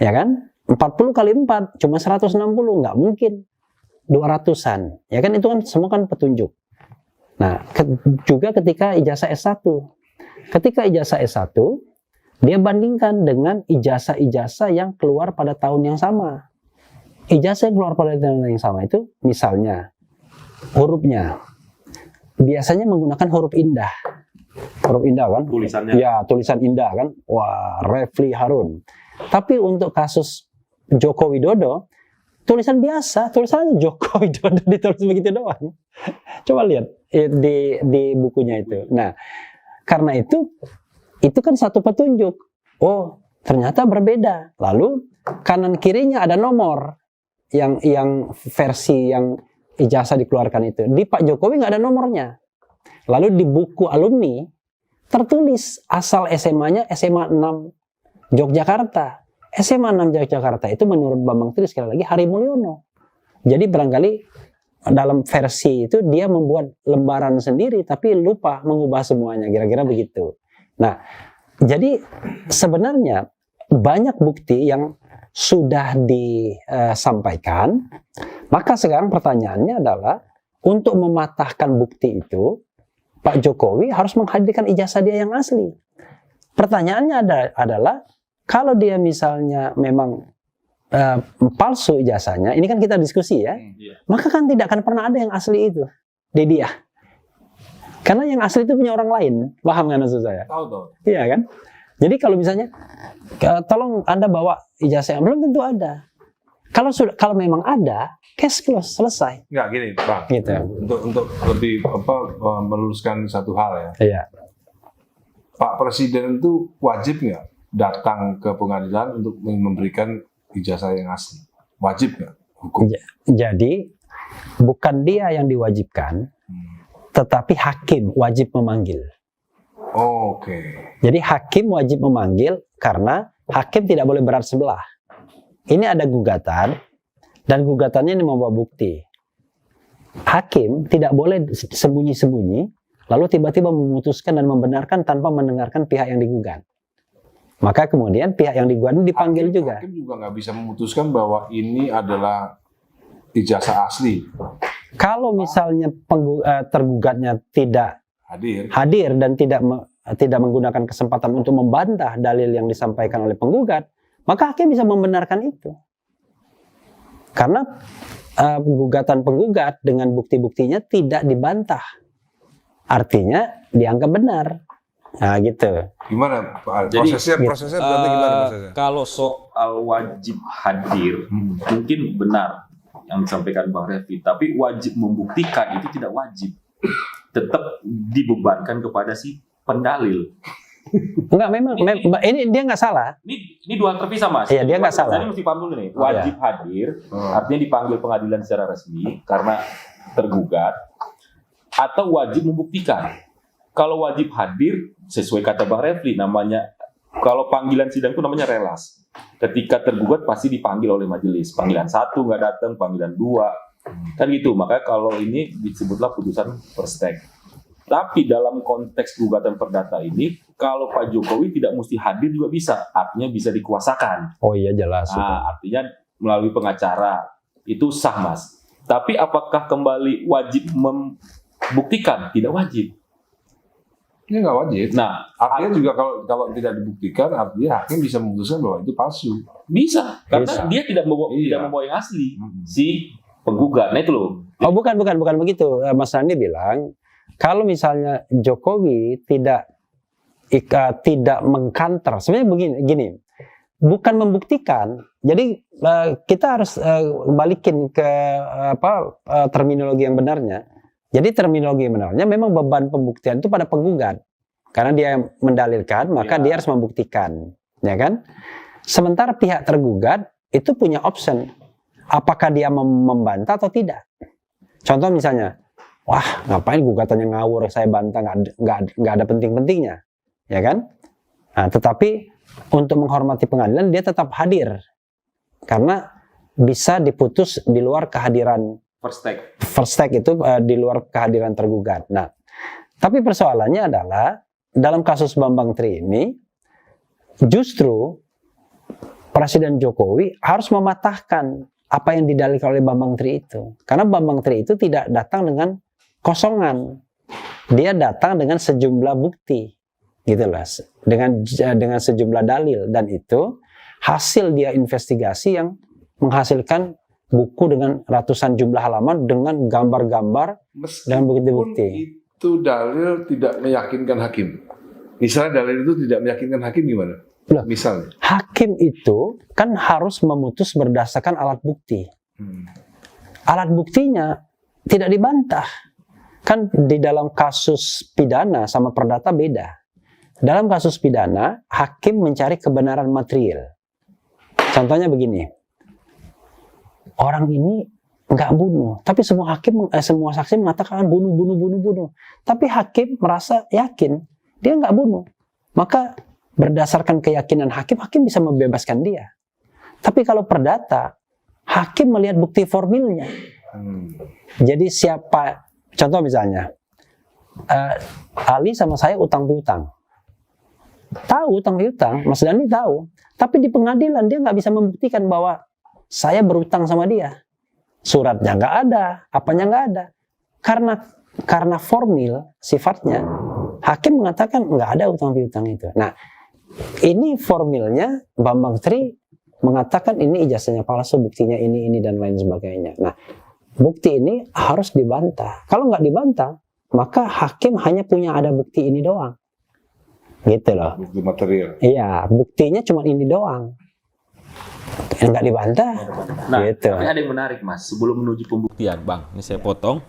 Ya kan? 40 kali 4 cuma 160, nggak mungkin 200-an. Ya kan, itu kan semua kan petunjuk. Nah, juga ketika ijazah S1. Ketika ijazah S1, dia bandingkan dengan ijazah-ijazah yang keluar pada tahun yang sama. Ijazah yang keluar pada tahun yang sama itu misalnya hurufnya biasanya menggunakan huruf indah. Huruf indah kan? Tulisannya. Ya, tulisan indah kan? Wah, Refli Harun. Tapi untuk kasus Joko Widodo, tulisan biasa, tulisannya Joko Widodo ditulis begitu doang. Coba lihat di bukunya itu. Nah, karena itu kan satu petunjuk. Oh, ternyata berbeda. Lalu kanan kirinya ada nomor yang versi yang ijazah dikeluarkan itu. Di Pak Jokowi nggak ada nomornya. Lalu di buku alumni tertulis asal SMA-nya SMA 6 Yogyakarta. SMA 6 Yogyakarta itu menurut Bambang Tri sekali lagi Hari Mulyono. Jadi barangkali dalam versi itu dia membuat lembaran sendiri tapi lupa mengubah semuanya, kira-kira begitu. Nah, jadi sebenarnya banyak bukti yang sudah disampaikan. Maka sekarang pertanyaannya adalah untuk mematahkan bukti itu, Pak Jokowi harus menghadirkan ijazah dia yang asli. Pertanyaannya adalah kalau dia misalnya memang palsu ijazahnya, ini kan kita diskusi ya, maka kan tidak akan pernah ada yang asli itu di dia. Karena yang asli itu punya orang lain, paham kan maksud saya? Tahu. Iya kan? Jadi kalau misalnya, tolong Anda bawa ijazah yang belum tentu ada. Kalau memang ada, case close, selesai. Nggak gini, Bang. Gitu. Untuk lebih meluruskan satu hal ya. Iya. Pak Presiden itu wajib nggak datang ke pengadilan untuk memberikan ijazah yang asli? Wajib nggak hukum? Jadi bukan dia yang diwajibkan, tetapi hakim wajib memanggil. Oke. Jadi hakim wajib memanggil karena hakim tidak boleh berat sebelah. Ini ada gugatan dan gugatannya ini membawa bukti. Hakim tidak boleh sembunyi-sembunyi lalu tiba-tiba memutuskan dan membenarkan tanpa mendengarkan pihak yang digugat. Maka kemudian pihak yang digugat dipanggil juga. Hakim juga nggak bisa memutuskan bahwa ini adalah ijazah asli. Kalau misalnya tergugatnya tidak hadir dan tidak menggunakan kesempatan untuk membantah dalil yang disampaikan oleh penggugat, maka hakim bisa membenarkan itu. Karena gugatan penggugat dengan bukti-buktinya tidak dibantah. Artinya dianggap benar. Nah gitu. Gimana Pak? Jadi, prosesnya berarti gimana prosesnya? Kalau soal wajib hadir, mungkin benar yang disampaikan Bang Refli, tapi wajib membuktikan itu tidak wajib. Tetap dibebankan kepada si pendalil. Enggak, memang ini dia nggak salah. Ini dua terpisah, Mas. Iya, dia nggak salah. Jadi mesti paham dulu nih. Wajib hadir, artinya dipanggil pengadilan secara resmi karena tergugat, atau wajib membuktikan. Kalau wajib hadir, sesuai kata Bang Refli, namanya kalau panggilan sidang itu namanya relas. Ketika tergugat pasti dipanggil oleh majelis. Panggilan 1 nggak datang, panggilan 2. Kan gitu. Maka kalau ini disebutlah putusan perstek. Tapi dalam konteks gugatan perdata ini, kalau Pak Jokowi tidak mesti hadir juga bisa. Artinya bisa dikuasakan. Oh iya, jelas. Nah, artinya melalui pengacara. Itu sah, Mas. Tapi apakah kembali wajib membuktikan? Tidak wajib. Ini nggak wajib. Nah, artinya juga kalau tidak dibuktikan, artinya hakim bisa memutuskan bahwa itu palsu. Bisa, karena Bisa. dia tidak membawa yang asli si penggugat. Nah itu loh. Oh bukan begitu. Mas Randi bilang kalau misalnya Jokowi tidak mengkanter, sebenarnya gini, bukan membuktikan. Jadi kita harus balikin ke terminologi yang benarnya. Jadi terminologi yang benarnya memang beban pembuktian itu pada penggugat. Karena dia mendalilkan, maka dia harus membuktikan, ya kan? Sementara pihak tergugat itu punya option, apakah dia membantah atau tidak. Contoh misalnya, wah ngapain gugatannya ngawur, saya bantah, nggak ada penting-pentingnya, ya kan? Nah, tetapi untuk menghormati pengadilan dia tetap hadir karena bisa diputus di luar kehadiran first take itu di luar kehadiran tergugat. Nah, tapi persoalannya adalah dalam kasus Bambang Tri ini justru Presiden Jokowi harus mematahkan apa yang didalilkan oleh Bambang Tri itu. Karena Bambang Tri itu tidak datang dengan kosongan. Dia datang dengan sejumlah bukti. Gitu lah. Dengan sejumlah dalil. Dan itu hasil dia investigasi yang menghasilkan buku dengan ratusan jumlah halaman dengan gambar-gambar dan bukti-bukti. Itu dalil tidak meyakinkan hakim. Misalnya dalil itu tidak meyakinkan hakim gimana? Loh, misalnya hakim itu kan harus memutus berdasarkan alat bukti. Alat buktinya tidak dibantah. Kan di dalam kasus pidana sama perdata beda. Dalam kasus pidana, hakim mencari kebenaran material. Contohnya begini, orang ini nggak bunuh, tapi semua saksi mengatakan bunuh. Tapi hakim merasa yakin dia nggak bunuh, maka berdasarkan keyakinan hakim bisa membebaskan dia. Tapi kalau perdata, hakim melihat bukti formilnya. Jadi siapa, contoh misalnya, Ali sama saya utang piutang. Tahu utang piutang, Mas Dani tahu. Tapi di pengadilan dia nggak bisa membuktikan bahwa saya berutang sama dia. Suratnya nggak ada, apanya nggak ada. Karena formil sifatnya, hakim mengatakan nggak ada utang piutang itu. Nah, ini formilnya Bambang Tri mengatakan ini ijazahnya palsu, buktinya ini dan lain sebagainya. Nah, bukti ini harus dibantah. Kalau nggak dibantah, maka hakim hanya punya ada bukti ini doang. Gitu loh. Bukti material. Iya, buktinya cuma ini doang. Nggak dibantah. Nah, gitu. tapi ada yang menarik, Mas. Sebelum menuju pembuktian, Bang, ini saya potong.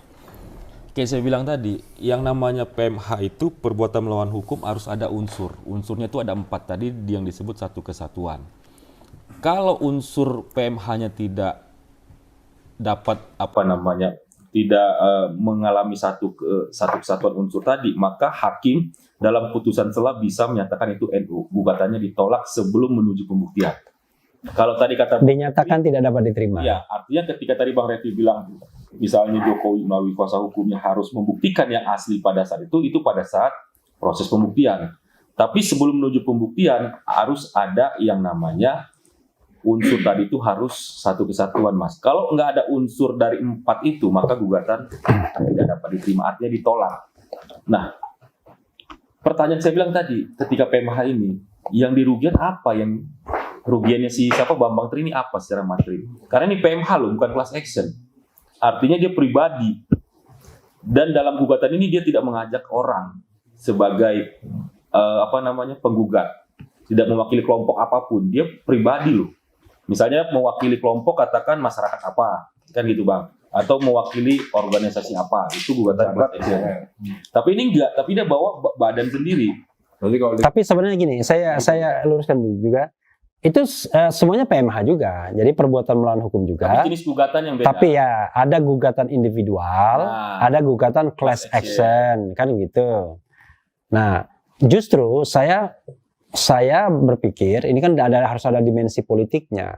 Kayak saya bilang tadi, yang namanya PMH itu perbuatan melawan hukum harus ada unsur. Unsurnya itu ada 4 tadi yang disebut satu kesatuan. Kalau unsur PMH-nya tidak dapat tidak mengalami satu kesatuan unsur tadi, maka hakim dalam putusan sela bisa menyatakan itu NU. Gugatannya ditolak sebelum menuju pembuktian. Kalau tadi kata dinyatakan tidak dapat diterima. Ya, artinya ketika tadi Bang Refli bilang misalnya Jokowi melalui kuasa hukumnya harus membuktikan yang asli pada saat itu pada saat proses pembuktian. Tapi sebelum menuju pembuktian harus ada yang namanya unsur tadi itu harus satu kesatuan, Mas. Kalau nggak ada unsur dari 4 itu, maka gugatan tidak dapat diterima, artinya ditolak. Nah, pertanyaan saya bilang tadi, ketika PMH ini, yang dirugikan apa? Yang rugiannya si Bambang Tri ini apa secara materi? Karena ini PMH loh, bukan class action. Artinya dia pribadi. Dan dalam gugatan ini dia tidak mengajak orang sebagai penggugat. Tidak mewakili kelompok apapun, dia pribadi loh. Misalnya mewakili kelompok, katakan masyarakat apa, kan gitu Bang. Atau mewakili organisasi apa, itu gugatan class action. Tapi ini enggak, tapi dia bawa badan sendiri. Tapi sebenarnya gini, saya luruskan dulu juga. Itu semuanya PMH juga, jadi perbuatan melawan hukum juga. Tapi jenis gugatan yang beda. Tapi ya ada gugatan individual, ada gugatan class action, kan gitu. Nah, justru saya berpikir ini kan harus ada dimensi politiknya.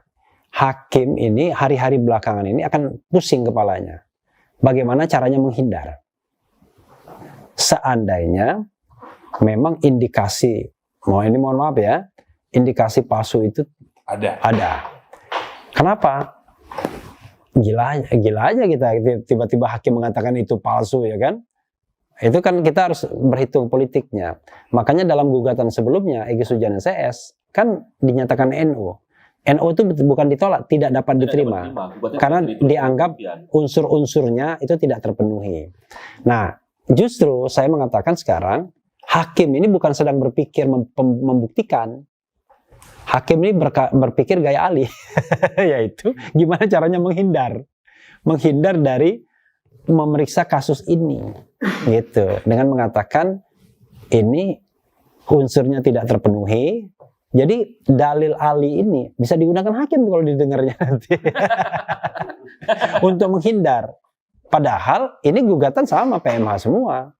Hakim ini hari-hari belakangan ini akan pusing kepalanya. Bagaimana caranya menghindar? Seandainya memang indikasi, mohon maaf ya, indikasi palsu itu ada. Kenapa? Gila aja kita tiba-tiba hakim mengatakan itu palsu, ya kan? Itu kan kita harus berhitung politiknya. Makanya dalam gugatan sebelumnya Egy Sujana CS kan dinyatakan NU. NU itu bukan ditolak, tidak dapat diterima. Karena dianggap unsur-unsurnya itu tidak terpenuhi. Nah, justru saya mengatakan sekarang hakim ini bukan sedang berpikir membuktikan. Hakim ini berpikir gaya Ali, yaitu gimana caranya menghindar dari memeriksa kasus ini, gitu, dengan mengatakan ini unsurnya tidak terpenuhi. Jadi dalil Ali ini bisa digunakan hakim kalau didengarnya nanti untuk menghindar. Padahal ini gugatan sama PMH semua.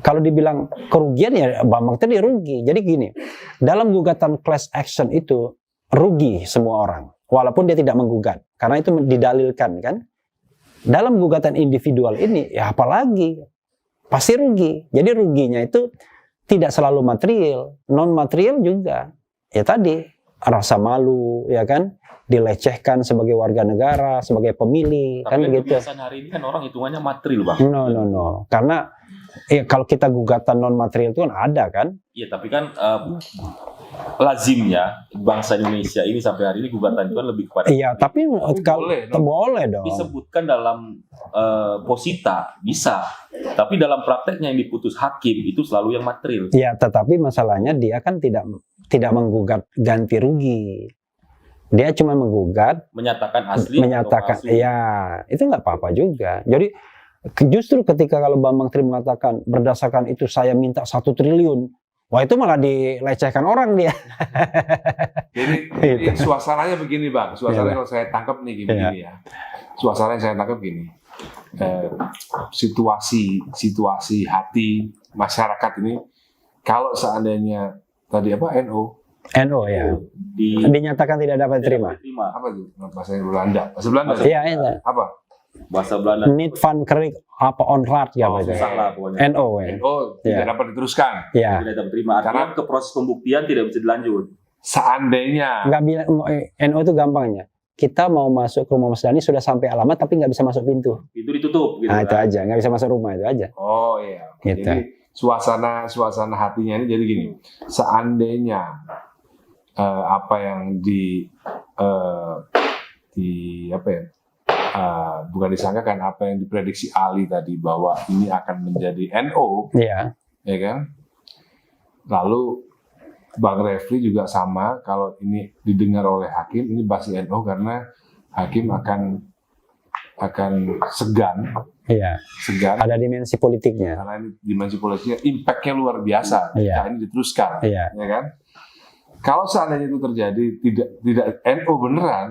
Kalau dibilang kerugian ya Bambang tadi rugi. Jadi gini, dalam gugatan class action itu rugi semua orang, walaupun dia tidak menggugat, karena itu didalilkan kan. Dalam gugatan individual ini ya apalagi pasti rugi. Jadi ruginya itu tidak selalu material, non material juga. Ya tadi rasa malu, ya kan, dilecehkan sebagai warga negara, sebagai pemilih, Tapi kan yang gitu. kebiasaan hari ini kan orang hitungannya material, Bang. No. Karena kalau kita gugatan non material itu kan ada kan. Iya, tapi kan lazimnya bangsa Indonesia ini sampai hari ini gugatan itu kan lebih kepada Iya, tapi kalau boleh dong. boleh dong. disebutkan dalam posita bisa, tapi dalam prakteknya yang diputus hakim itu selalu yang material. Ya, tetapi masalahnya dia kan tidak menggugat ganti rugi. Dia cuma menggugat, Menyatakan asli, menyatakan, atau palsu. ya itu nggak apa-apa juga. Jadi justru ketika kalau Bambang Tri mengatakan berdasarkan itu saya minta 1 triliun, wah itu malah dilecehkan orang dia. Jadi suasananya begini Bang, suasananya Iya. kalau saya tangkap nih begini ya. Suasana yang saya tangkap gini, situasi hati masyarakat ini, kalau seandainya tadi apa NO Ya, Di dinyatakan tidak dapat diterima. diterima. apa tuh bahasa Belanda, Iya, itu. apa Bahasa Belanda Need van Krik apa onraad ya apa itu? susah lah pokoknya. NO ya. NO Iya. tidak dapat diteruskan. Ya. Tidak dapat terima. Artinya ke proses pembuktian tidak bisa dilanjut. Seandainya Nggak bilang NO itu gampangnya. Kita mau masuk ke rumah Mas Dhani sudah sampai alamat tapi nggak bisa masuk pintu. Itu ditutup gitu. Nah itu kan. aja, nggak bisa masuk rumah itu aja. oh iya. Gitu. Jadi suasana hatinya ini jadi gini. Seandainya apa yang bukan disangkakan, apa yang diprediksi Ali tadi bahwa ini akan menjadi NO, Iya. ya kan? Lalu Bang Refli juga sama, kalau ini didengar oleh hakim ini pasti NO karena hakim akan segan Iya. Ada dimensi politiknya. karena ini dimensi politiknya, impact-nya luar biasa Iya. jika ini diteruskan, Iya. ya kan? Kalau seandainya itu terjadi tidak NO beneran,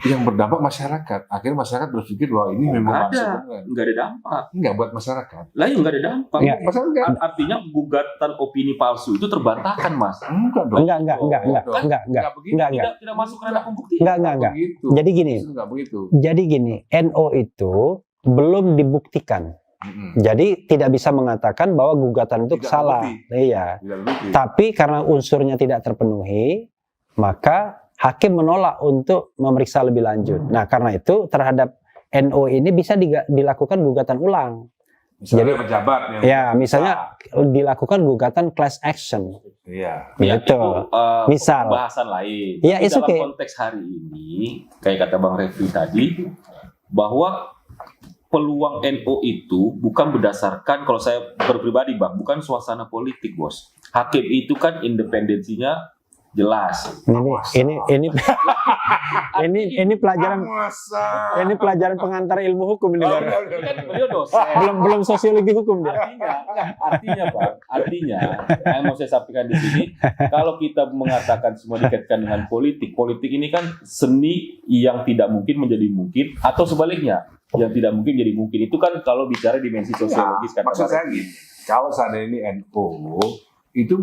yang berdampak masyarakat. Akhirnya masyarakat berpikir bahwa ini memang Nggak ada. masuk beneran. Nggak ada dampak. Enggak buat masyarakat. Lah ya nggak ada dampak. Nggak. Masyarakat Artinya gugatan opini palsu itu terbantahkan, Mas. enggak dong. Enggak. Enggak begitu. Tidak masuk ke ranah pembuktian. Enggak. Begitu. Jadi gini. Enggak begitu. Jadi gini, NO itu belum dibuktikan. Jadi tidak bisa mengatakan bahwa gugatan itu Tidak salah. terbukti. Iya. Tidak begitu. Tapi karena unsurnya tidak terpenuhi, maka hakim menolak untuk memeriksa lebih lanjut. Nah, karena itu terhadap NO ini bisa dilakukan gugatan ulang. Misalnya pejabat yang Ya, misalnya dilakukan gugatan class action. Iya. Ya, Gitu. itu Misal. pembahasan lain. Ya, Tapi it's dalam okay. konteks hari ini, kayak kata Bang Refli tadi, bahwa peluang NO itu bukan berdasarkan, kalau saya berpribadi Bang, bukan suasana politik, Bos. Hakim itu kan independensinya jelas. Ini pelajaran Masa. ini pelajaran pengantar ilmu hukum ini baru. Ini kan beliau dosen. Belum sosiologi hukum dia. Artinya Bang, yang mau saya sampaikan di sini, kalau kita mengatakan semua dikaitkan dengan politik ini kan seni yang tidak mungkin menjadi mungkin, atau sebaliknya, yang tidak mungkin jadi mungkin. Itu kan kalau bicara dimensi sosiologis, kata Maksud Bang saya Refli. gini, kalau seandainya ini NO itu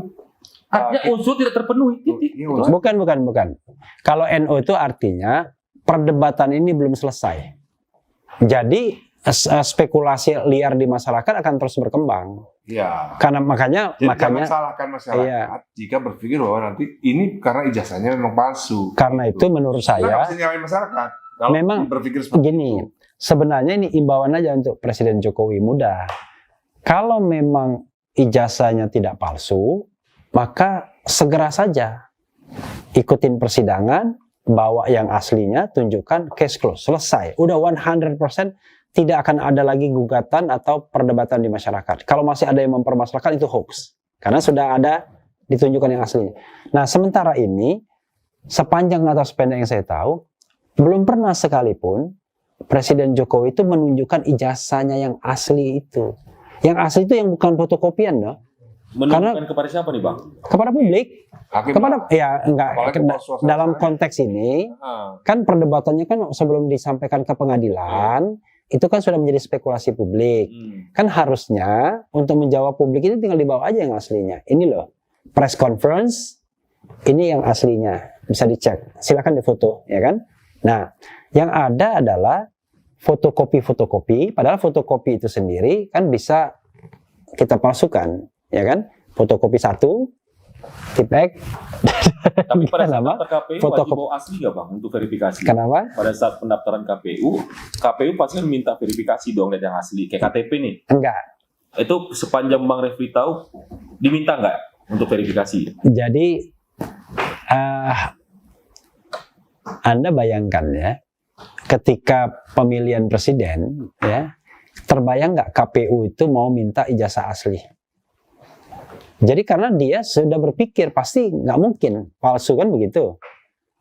Artinya unsur tidak terpenuhi, titik. Iya, unsur. Bukan. Kalau NO itu artinya perdebatan ini belum selesai. Jadi spekulasi liar di masyarakat akan terus berkembang. Iya. Karena makanya Jadi jangan salahkan masyarakat Iya. jika berpikir bahwa nanti ini karena ijazahnya memang palsu. karena itu menurut Nggak saya bisa nyalain masyarakat. Kalau memang berpikir seperti gini, itu. sebenarnya ini imbauan aja untuk Presiden Jokowi mudah. Kalau memang ijazahnya tidak palsu, maka segera saja ikutin persidangan, bawa yang aslinya, tunjukkan, case close, selesai. Udah 100% tidak akan ada lagi gugatan atau perdebatan di masyarakat. Kalau masih ada yang mempermasalahkan itu hoax. Karena sudah ada ditunjukkan yang aslinya. Nah, sementara ini, sepanjang atau sependek yang saya tahu, belum pernah sekalipun Presiden Jokowi itu menunjukkan ijazahnya yang asli itu. Yang asli itu yang bukan fotokopian, no? Menunjukkan kepada siapa nih Bang? Kepada publik, Hakim kepada ya enggak Apalagi kalau suasana dalam saya. konteks ini Ah, kan perdebatannya kan sebelum disampaikan ke pengadilan itu kan sudah menjadi spekulasi publik. Kan harusnya untuk menjawab publik itu tinggal dibawa aja yang aslinya. Ini loh, press conference, ini yang aslinya, bisa dicek. Silakan difoto, ya kan? Nah, yang ada adalah fotokopi, padahal fotokopi itu sendiri kan bisa kita palsukan, ya kan? Fotokopi satu, tipek. Tapi pada saat Nama, daftar KPU wajib bawa asli nggak bang untuk verifikasi? Kenapa? Pada saat pendaftaran KPU pasti kan minta verifikasi dong lihat yang asli. Kayak KTP nih. Enggak. Itu sepanjang Bang Refli tahu diminta nggak untuk verifikasi? Jadi Anda bayangkan ya, ketika pemilihan presiden, ya, terbayang nggak KPU itu mau minta ijazah asli? Jadi karena dia sudah berpikir pasti nggak mungkin palsu kan begitu.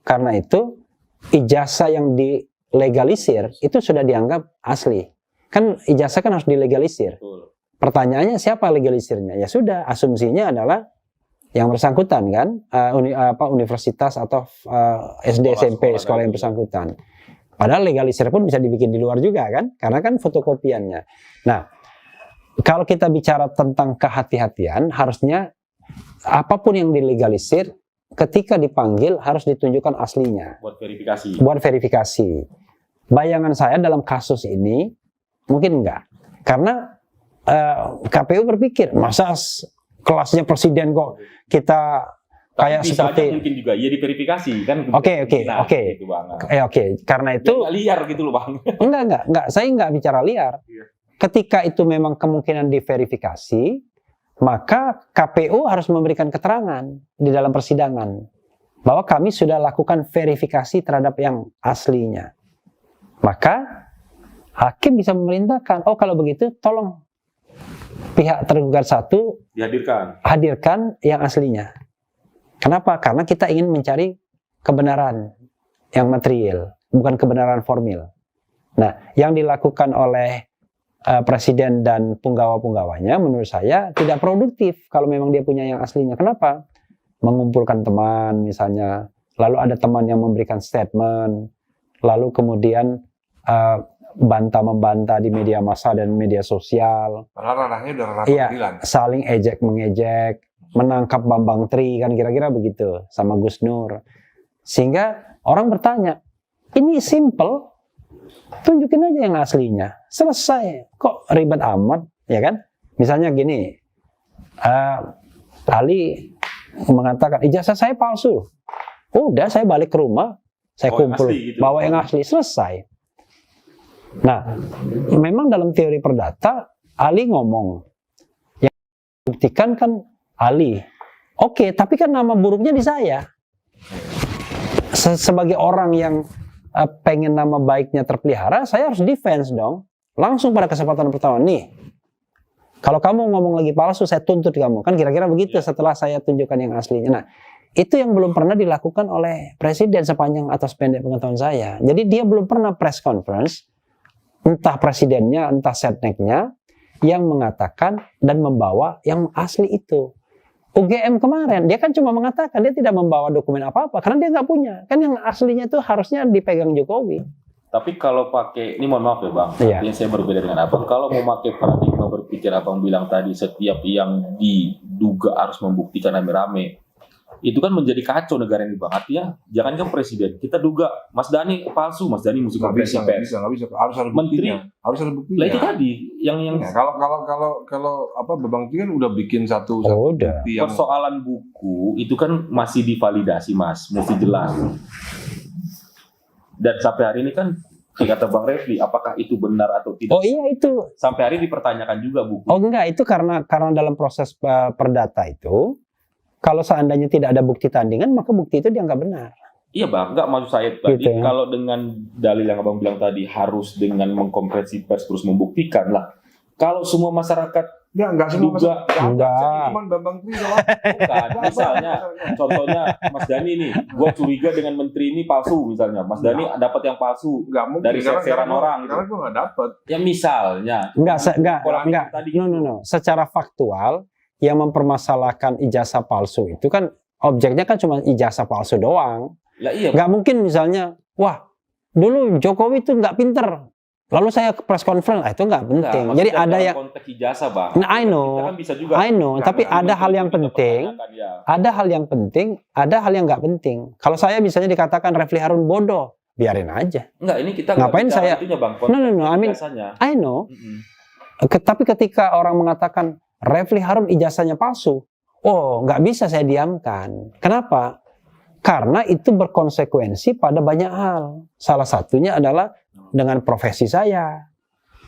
Karena itu ijazah yang dilegalisir itu sudah dianggap asli. Kan ijazah kan harus dilegalisir. Betul. Pertanyaannya siapa legalisirnya? Ya sudah, asumsinya adalah yang bersangkutan kan, universitas atau SD, SMP, sekolah yang bersangkutan. Padahal legalisir pun bisa dibikin di luar juga kan, karena kan fotokopiannya. Nah, kalau kita bicara tentang kehati-hatian, harusnya apapun yang dilegalisir, ketika dipanggil harus ditunjukkan aslinya. Buat verifikasi. Buat verifikasi. Bayangan saya dalam kasus ini, mungkin enggak. Karena KPU berpikir, masa kelasnya presiden kok kita kayak bisa seperti... aja mungkin juga, ya diverifikasi kan. Oke. Gitu, Karena itu... Nggak liar gitu loh bang. Enggak. Saya enggak bicara liar. Iya. Ketika itu memang kemungkinan diverifikasi, maka KPU harus memberikan keterangan di dalam persidangan bahwa kami sudah lakukan verifikasi terhadap yang aslinya. Maka hakim bisa memerintahkan, oh kalau begitu tolong pihak tergugat satu hadirkan yang aslinya. Kenapa? Karena kita ingin mencari kebenaran yang material, bukan kebenaran formil. Nah, yang dilakukan oleh presiden dan punggawa-punggawanya menurut saya tidak produktif kalau memang dia punya yang aslinya. Kenapa? Mengumpulkan teman misalnya, lalu ada teman yang memberikan statement, lalu kemudian bantah-membantah di media massa dan media sosial. Padahal ranahnya udah ranah Iya, pengadilan. saling ejek-mengejek, menangkap Bambang Tri, kan kira-kira begitu, sama Gus Nur. Sehingga orang bertanya, ini simple, tunjukin aja yang aslinya, selesai. Kok ribet amat, ya kan? Misalnya gini, Ali mengatakan ijazah saya palsu. Udah, saya balik ke rumah, saya kumpul, bawa yang asli, selesai. Nah, memang dalam teori perdata, Ali ngomong, yang buktikan kan Ali. Oke, tapi kan nama buruknya di saya. Sebagai orang yang pengen nama baiknya terpelihara, saya harus defense dong. Langsung pada kesempatan pertama, nih, kalau kamu ngomong lagi palsu, saya tuntut kamu. Kan kira-kira begitu setelah saya tunjukkan yang aslinya. Nah, itu yang belum pernah dilakukan oleh presiden sepanjang atas pendek pengetahuan saya. Jadi dia belum pernah press conference, entah presidennya, entah setneknya, yang mengatakan dan membawa yang asli itu. UGM kemarin, dia kan cuma mengatakan, dia tidak membawa dokumen apa-apa, karena dia nggak punya. Kan yang aslinya itu harusnya dipegang Jokowi. Tapi kalau pakai, ini mohon maaf ya bang, artinya saya berbeda dengan abang. Kalau mau pakai paradigma berpikir abang bilang tadi, setiap yang diduga harus membuktikan rame-rame, itu kan menjadi kacau negara ini bang. Artinya, jangankan presiden, kita duga Mas Dhani palsu, Mas Dhani mesti konferensi pers. Nggak bisa, harus ada Menteri, buktinya. Harus ada buktinya. Lah itu tadi, yang Ya, kalau apa Bambang Tri kan udah bikin satu udah. bukti yang persoalan buku itu kan masih divalidasi mas, mesti jelas. Dan sampai hari ini kan kata Bang Refli, apakah itu benar atau tidak? Oh iya itu. Sampai hari ini dipertanyakan juga buku. Oh enggak, itu karena dalam proses perdata itu, kalau seandainya tidak ada bukti tandingan, maka bukti itu dianggap benar. Iya bang, enggak maksud saya tadi Gitu ya. kalau dengan dalil yang abang bilang tadi harus dengan mengkonferensi pers terus membuktikan lah. Kalau semua masyarakat enggak semua juga enggak. Cuman Bambang Tri kalau bukan, misalnya contohnya Mas Dhani nih, gua curiga dengan menteri ini palsu misalnya. Mas Dhani dapat yang palsu nggak mungkin dari seran orang. Karena gue nggak dapat. Ya misalnya. Enggak. Tadi No. Secara faktual, yang mempermasalahkan ijazah palsu itu kan objeknya kan cuma ijazah palsu doang. Lah iya. Nggak mungkin misalnya, wah dulu Jokowi itu nggak pinter, Lalu saya press conference, itu nggak penting. Enggak, Jadi maksudnya ada dalam yang, konteks ijazah, Bang. nah, I Kita know, kan bisa juga tapi ada hal yang penting, ada hal yang penting, ada hal yang nggak penting. Kalau saya misalnya dikatakan Refli Harun bodoh, biarin aja. Enggak, ini kita Ngapain bicara saya? itunya, Bang. No, I mean, Ijazahnya. I know. Mm-mm. Tapi ketika orang mengatakan Refli Harun ijazahnya palsu, oh nggak bisa saya diamkan. Kenapa? Karena itu berkonsekuensi pada banyak hal. Salah satunya adalah dengan profesi saya.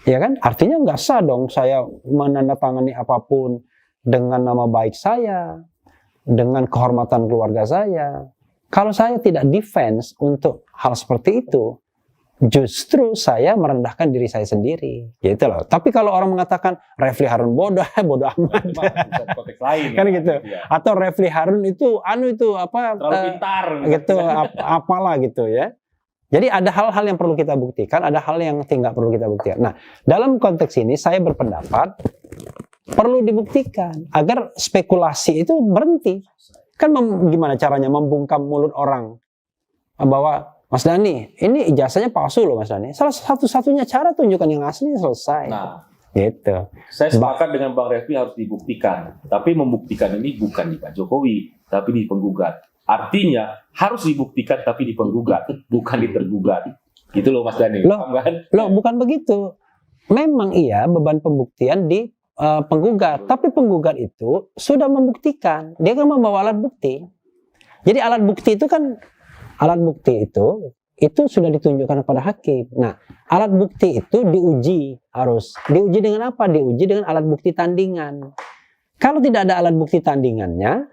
Ya kan? Artinya nggak sah dong saya menandatangani apapun dengan nama baik saya, dengan kehormatan keluarga saya. Kalau saya tidak defense untuk hal seperti itu, justru saya merendahkan diri saya sendiri. Gitu loh. Tapi kalau orang mengatakan Refli Harun bodoh, bodoh amat. Itu mah bukan konteks lain. Kan gitu. Ya. Atau Refli Harun itu Terlalu pintar. gitu apalah gitu ya. Jadi ada hal-hal yang perlu kita buktikan, ada hal yang tidak perlu kita buktikan. Nah, dalam konteks ini saya berpendapat perlu dibuktikan agar spekulasi itu berhenti. Kan gimana caranya membungkam mulut orang bahwa Mas Dhani, ini ijazahnya palsu loh Mas Dhani. Salah satu-satunya cara tunjukkan yang asli, selesai. Nah, gitu. saya sepakat dengan Bang Refli harus dibuktikan. Tapi membuktikan ini bukan di Pak Jokowi, tapi di penggugat. Artinya harus dibuktikan tapi di penggugat, bukan di tergugat. Gitu loh Mas Dhani. Loh, bukan begitu. Memang iya beban pembuktian di penggugat, tapi penggugat itu sudah membuktikan. Dia kan membawa alat bukti. Jadi alat bukti itu sudah ditunjukkan kepada hakim. Nah, alat bukti itu harus diuji dengan apa? Diuji dengan alat bukti tandingan. Kalau tidak ada alat bukti tandingannya,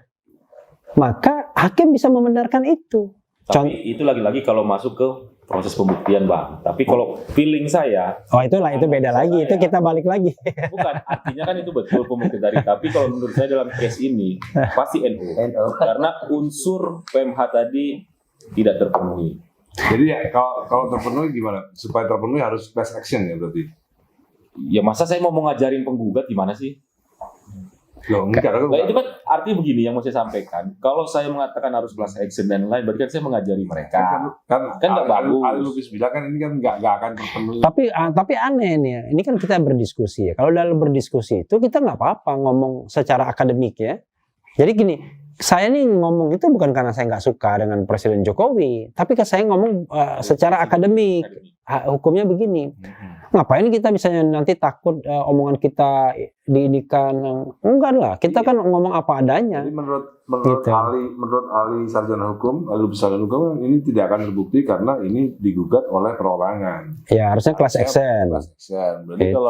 maka hakim bisa membenarkan itu. Tapi itu lagi-lagi kalau masuk ke proses pembuktian, Bang. Tapi kalau feeling saya, itu beda lagi. Itu kita balik lagi. Bukan, artinya kan itu betul pembuktian tadi. Tapi kalau menurut saya dalam case ini pasti NU. Karena unsur PMH tadi tidak terpenuhi. Jadi ya, kalau terpenuhi gimana? Supaya terpenuhi harus class action ya berarti? Ya masa saya mau ngajarin penggugat gimana sih? Loh, enggak. Nah, itu kan artinya begini yang mau saya sampaikan. Kalau saya mengatakan harus class action dan lain, berarti kan saya mengajari mereka. Kan nggak bagus. Ali Lubis bilang kan ini kan nggak akan terpenuhi. Tapi aneh nih ya. Ini kan kita berdiskusi ya. Kalau dalam berdiskusi itu kita nggak apa-apa ngomong secara akademik ya. Jadi gini, saya nih ngomong itu bukan karena saya nggak suka dengan Presiden Jokowi, tapi saya ngomong secara akademik. Hukumnya begini. Ngapain kita misalnya nanti takut omongan kita diinikan? Enggak lah, kita kan ngomong apa adanya. Jadi menurut gitu. ahli sarjana hukum, ahli sarjana hukum ini tidak akan terbukti karena ini digugat oleh perorangan. Ya harusnya class action. Class action. Berarti Gitu.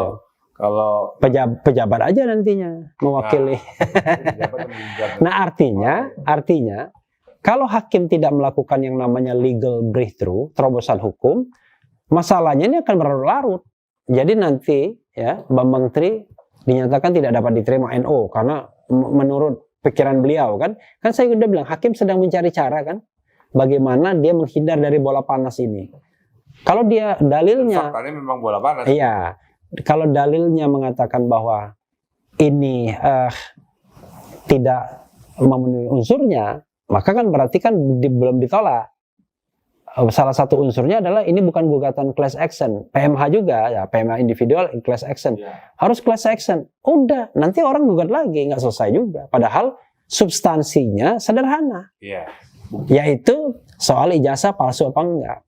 kalau pejabat aja nantinya mewakili. Nah artinya kalau hakim tidak melakukan yang namanya legal breakthrough, terobosan hukum, masalahnya ini akan berlarut. Jadi nanti ya Bambang Tri dinyatakan tidak dapat diterima NU karena menurut pikiran beliau kan saya udah bilang hakim sedang mencari cara kan bagaimana dia menghindar dari bola panas ini. Kalau dia dalilnya faktanya memang bola panas. Iya. Kalau dalilnya mengatakan bahwa ini tidak memenuhi unsurnya, maka kan berarti kan belum ditolak. Salah satu unsurnya adalah ini bukan gugatan class action. PMH juga ya, PMH individual class action. Harus class action. Udah, nanti orang gugat lagi, nggak selesai juga. Padahal substansinya sederhana. Yaitu soal ijazah palsu apa enggak.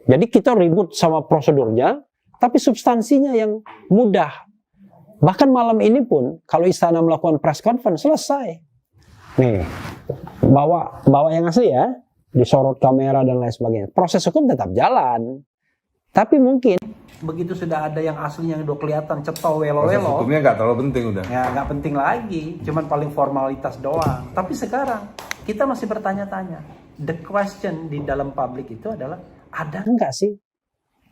Jadi kita ribut sama prosedurnya, tapi substansinya yang mudah. Bahkan malam ini pun, kalau istana melakukan press conference, selesai. Nih, bawa yang asli ya. Disorot kamera dan lain sebagainya. Proses hukum tetap jalan. Tapi mungkin begitu sudah ada yang asli yang udah kelihatan cetol welo-welo. Proses hukumnya nggak terlalu penting udah. Ya nggak penting lagi, cuman paling formalitas doang. Tapi sekarang kita masih bertanya-tanya. The question di dalam publik itu adalah ada nggak sih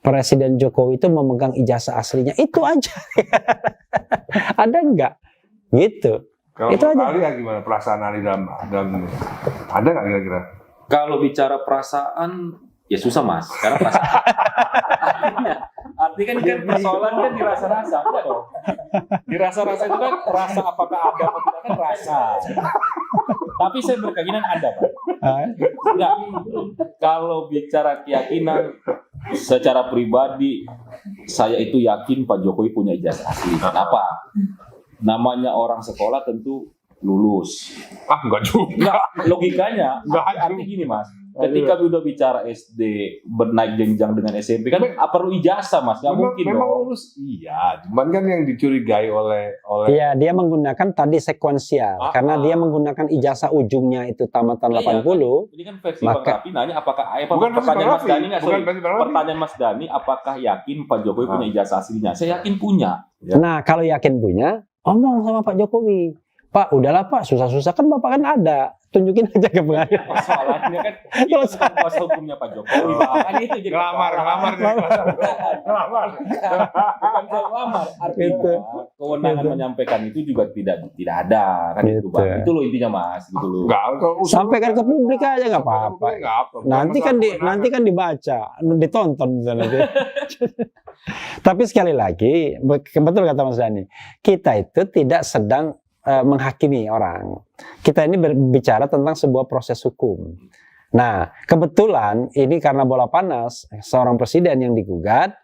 Presiden Jokowi itu memegang ijazah aslinya? Itu aja. Ada nggak? Gitu. Kalau itu aja. Ali ya gimana perasaan Ali dalam ada nggak kira-kira? Kalau bicara perasaan, ya susah Mas, karena perasaan. artinya kan persoalan kan dirasa-rasa, enggak dong? Dirasa-rasa itu kan rasa apakah ada atau tidak kan rasa. Tapi saya berkeyakinan ada, Pak. Enggak. Kalau bicara keyakinan, secara pribadi saya itu yakin Pak Jokowi punya ijazah asli. Kenapa? Namanya orang sekolah tentu lulus. Enggak juga. Enggak, logikanya Enggak arti gini Mas. Ketika udah bicara SD bernaik jenjang dengan SMP kan perlu ijazah Mas, nggak mungkin memang dong. lulus. Iya, cuman kan yang dicurigai oleh Iya, dia menggunakan tadi sekuensial karena dia menggunakan ijazah ujungnya itu tamatan 80. Ini kan versi Bang Rafi nanya apakah pertanyaan Mas Dani nggak? Pertanyaan Mas Dani apakah yakin Pak Jokowi punya ijazah aslinya? Saya yakin punya. Nah, kalau yakin punya, omong sama Pak Jokowi. Pak, udahlah Pak, susah-susah kan Bapak kan ada. Tunjukin aja ke pengadilan. Soalnya kan itu kan kuasa hukumnya Pak Jokowi. Kan itu jadi ngelamar. bukan ngelamar. Artinya kewenangan menyampaikan itu juga tidak ada kan itu Bang. Itu loh intinya Mas, gitu loh. Sampaikan ke publik aja nggak apa-apa. Nanti kan dibaca, ditonton misalnya. Tapi sekali lagi, betul kata Mas Dani, kita itu tidak sedang menghakimi orang. Kita ini berbicara tentang sebuah proses hukum. Nah, kebetulan ini karena bola panas, seorang presiden yang digugat,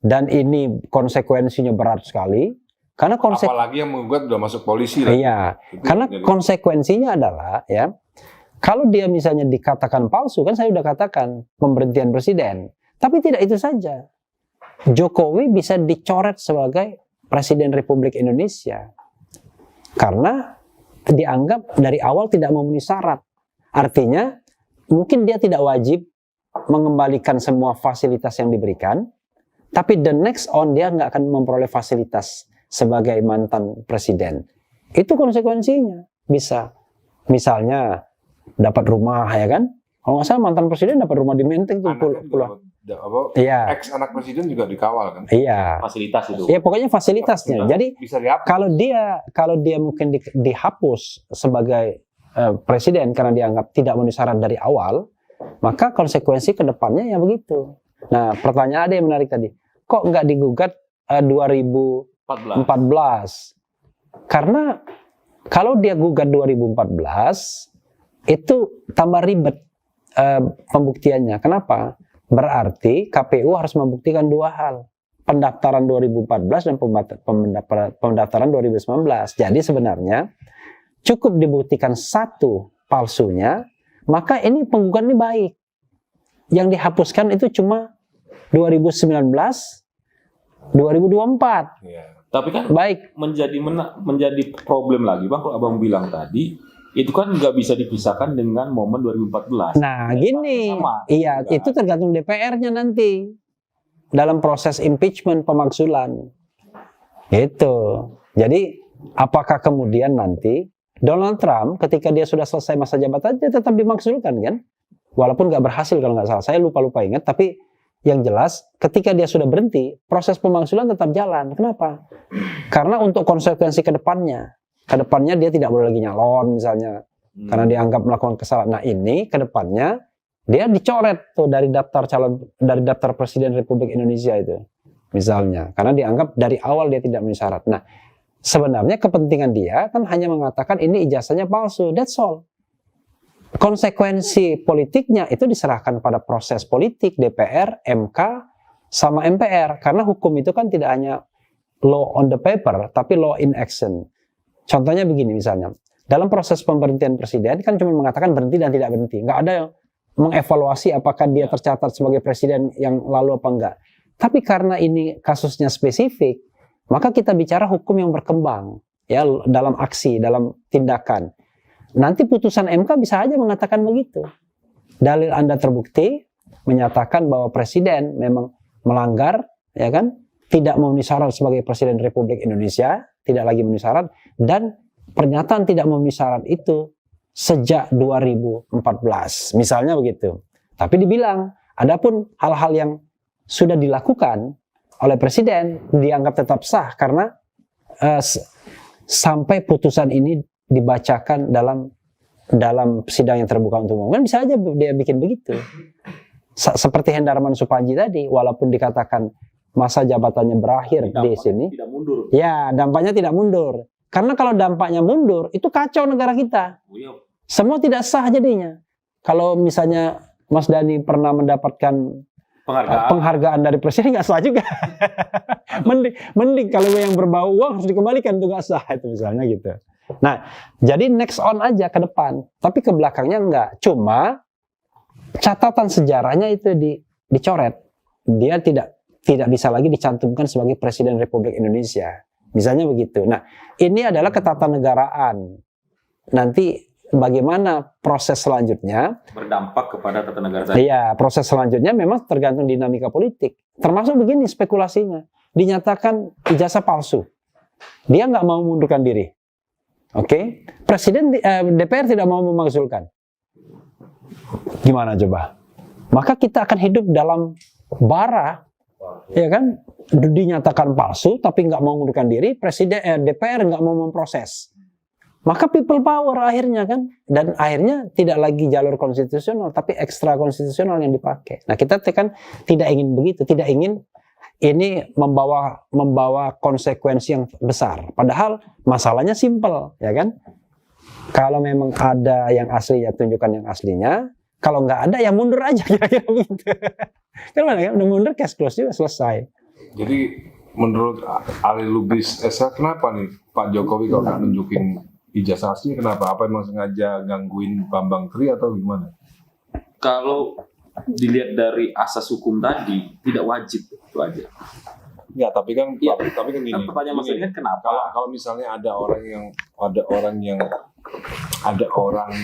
dan ini konsekuensinya berat sekali. Karena apalagi yang menggugat udah masuk polisi. Iya, karena konsekuensinya adalah ya, kalau dia misalnya dikatakan palsu, kan saya sudah katakan pemberhentian presiden. Tapi tidak itu saja. Jokowi bisa dicoret sebagai Presiden Republik Indonesia. Karena dianggap dari awal tidak memenuhi syarat. Artinya, mungkin dia tidak wajib mengembalikan semua fasilitas yang diberikan, tapi the next on dia nggak akan memperoleh fasilitas sebagai mantan presiden. Itu konsekuensinya. Bisa. Misalnya, dapat rumah, ya kan? Kalau nggak salah mantan presiden dapat rumah di Menteng tuh pulau. Iya. Ex anak presiden juga dikawal kan? Iya. Fasilitas itu. Iya, pokoknya fasilitasnya. Jadi bisa dihapus. Kalau dia mungkin dihapus sebagai presiden karena dianggap tidak memenuhi syarat dari awal, maka konsekuensi ke depannya ya begitu. Nah, pertanyaan ada yang menarik tadi. Kok nggak digugat 2014? Karena kalau dia gugat 2014 itu tambah ribet pembuktiannya. Kenapa? Berarti KPU harus membuktikan dua hal. Pendaftaran 2014 dan pendaftaran 2019. Jadi sebenarnya cukup dibuktikan satu palsunya, maka ini penggugat ini baik. Yang dihapuskan itu cuma 2019, 2024. Ya. Tapi kan baik menjadi problem lagi Bang, kalau Abang bilang tadi itu kan nggak bisa dipisahkan dengan momen 2014. Nah, gini, iya, itu tergantung DPR-nya nanti dalam proses impeachment pemakzulan. Itu. Jadi, apakah kemudian nanti Donald Trump ketika dia sudah selesai masa jabatan dia tetap dimakzulkan kan? Walaupun nggak berhasil kalau nggak salah. Saya lupa ingat, tapi yang jelas ketika dia sudah berhenti, proses pemakzulan tetap jalan. Kenapa? Karena untuk konsekuensi ke depannya dia tidak boleh lagi nyalon misalnya karena dianggap melakukan kesalahan. Nah, ini ke depannya dia dicoret tuh dari daftar presiden Republik Indonesia itu misalnya karena dianggap dari awal dia tidak memenuhi syarat. Nah, sebenarnya kepentingan dia kan hanya mengatakan ini ijazahnya palsu, that's all. Konsekuensi politiknya itu diserahkan pada proses politik DPR, MK, sama MPR karena hukum itu kan tidak hanya law on the paper tapi law in action. Contohnya begini misalnya, dalam proses pemberhentian presiden kan cuma mengatakan berhenti dan tidak berhenti. Nggak ada yang mengevaluasi apakah dia tercatat sebagai presiden yang lalu apa enggak. Tapi karena ini kasusnya spesifik, maka kita bicara hukum yang berkembang ya dalam aksi, dalam tindakan. Nanti putusan MK bisa aja mengatakan begitu. Dalil Anda terbukti menyatakan bahwa presiden memang melanggar, ya kan? Tidak memenuhi syarat sebagai presiden Republik Indonesia, tidak lagi memenuhi syarat, dan pernyataan tidak memenuhi syarat itu sejak 2014, misalnya begitu. Tapi dibilang, adapun hal-hal yang sudah dilakukan oleh presiden dianggap tetap sah karena sampai putusan ini dibacakan dalam sidang yang terbuka untuk umum. Kan bisa aja dia bikin begitu. Seperti Hendarman Supandji tadi, walaupun dikatakan masa jabatannya berakhir di sini, tidak mundur. Ya, dampaknya tidak mundur. Karena kalau dampaknya mundur, itu kacau negara kita. Semua tidak sah jadinya. Kalau misalnya Mas Dani pernah mendapatkan penghargaan dari presiden nggak sah juga. mending kalau yang berbau uang harus dikembalikan tuh nggak sah itu misalnya gitu. Nah, jadi next on aja ke depan, tapi ke belakangnya enggak. Cuma catatan sejarahnya itu dicoret. Dia tidak bisa lagi dicantumkan sebagai Presiden Republik Indonesia. Misalnya begitu. Nah, ini adalah ketatanegaraan. Nanti bagaimana proses selanjutnya berdampak kepada tata negara tadi. Iya, proses selanjutnya memang tergantung dinamika politik. Termasuk begini spekulasinya, dinyatakan ijazah palsu, dia nggak mau mengundurkan diri. Oke, Presiden DPR tidak mau memakzulkan. Gimana coba? Maka kita akan hidup dalam bara, ya kan? Dinyatakan palsu, tapi nggak mau mengundurkan diri. DPR nggak mau memproses. Maka people power akhirnya kan, dan akhirnya tidak lagi jalur konstitusional, tapi ekstra konstitusional yang dipakai. Nah kita kan tidak ingin begitu, tidak ingin ini membawa konsekuensi yang besar. Padahal masalahnya simpel, ya kan? Kalau memang ada yang asli ya tunjukkan yang aslinya, kalau nggak ada ya mundur aja kira-kira begitu. Kan mana kan, udah mundur cash close juga selesai. Jadi menurut Ali Lubis Esa, kenapa nih Pak Jokowi kalau nggak nunjukin ijazah asli, kenapa? Apa emang sengaja gangguin Bambang Tri atau gimana? Kalau dilihat dari asas hukum tadi, tidak wajib, itu aja. Ya, tapi kan Ya, tapi kan gini. pertanyaan Mas Edi kan kenapa? Kalau misalnya ada orang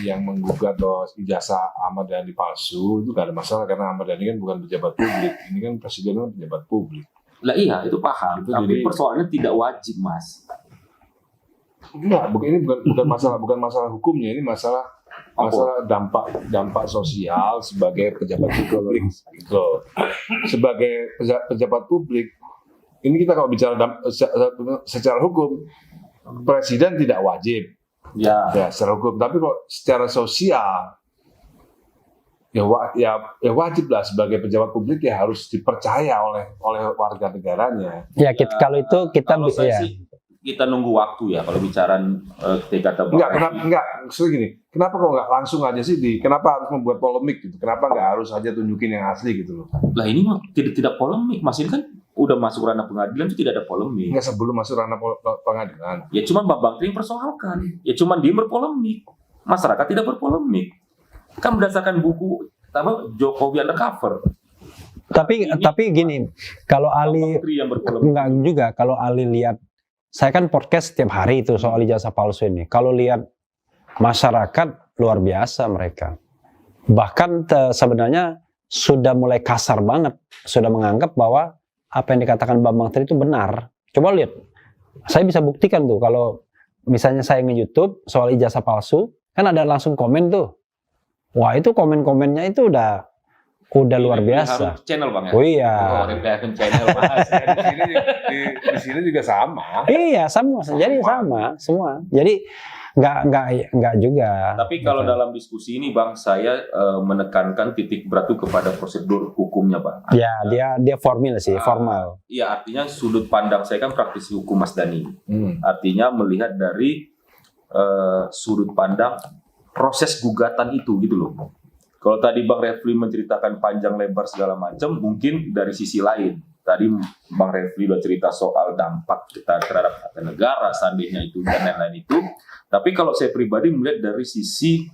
yang menggugat bahwa ijazah Ahmad Dhani palsu, itu gak ada masalah karena Ahmad Dhani kan bukan pejabat publik. Ini kan presiden kan pejabat publik. Lah iya, itu paham. Itu Tapi jadi- persoalannya tidak wajib, Mas. Enggak, ini bukan masalah hukumnya, ini masalah dampak sosial sebagai pejabat publik gitu. Sebagai pejabat publik, ini kita kalau bicara secara hukum, presiden tidak wajib Ya. secara hukum, tapi kalau secara sosial ya wajib lah sebagai pejabat publik ya harus dipercaya oleh warga negaranya. Ya kalau itu kita Kalau saya ya. sih, kita nunggu waktu ya kalau bicara kata Kenapa kok nggak langsung aja sih kenapa harus membuat polemik gitu? Kenapa nggak harus aja tunjukin yang asli gitu loh? Lah ini mah tidak polemik, Mas. Ini kan udah masuk ranah pengadilan itu tidak ada polemik. Nggak sebelum masuk ranah pengadilan. Ya cuman Bambang Tri yang persoalkan. Ya cuman dia berpolemik. Masyarakat tidak berpolemik. Kan berdasarkan buku Jokowi Undercover. Tapi gini, kalau Ali Bambang Tri yang berpolemik. enggak juga, kalau Ali lihat, saya kan podcast setiap hari itu soal ijazah palsu ini. Kalau lihat masyarakat luar biasa mereka. Bahkan sebenarnya sudah mulai kasar banget, sudah menganggap bahwa apa yang dikatakan Bambang Tri itu benar. Coba lihat, saya bisa buktikan tuh kalau misalnya saya nge-YouTube soal ijazah palsu, kan ada langsung komen tuh. Wah itu komen-komennya itu udah luar biasa. Harus channel Bang ya. Oh iya. Akun channel Mas. Di sini juga sama. Iya sama, jadi sama semua. Jadi nggak juga. Tapi kalau dalam diskusi ini Bang, saya menekankan titik berat itu kepada prosedur hukumnya Bang. Ya dia formal sih, formal. Iya, artinya sudut pandang saya kan praktisi hukum Mas Dhani. Artinya melihat dari sudut pandang proses gugatan itu gitu loh. Kalau tadi Bang Refli menceritakan panjang lebar segala macam, mungkin dari sisi lain. Tadi Bang Refli udah cerita soal dampak kita terhadap tata negara, seandainya itu dan lain-lain itu. Tapi kalau saya pribadi melihat dari sisi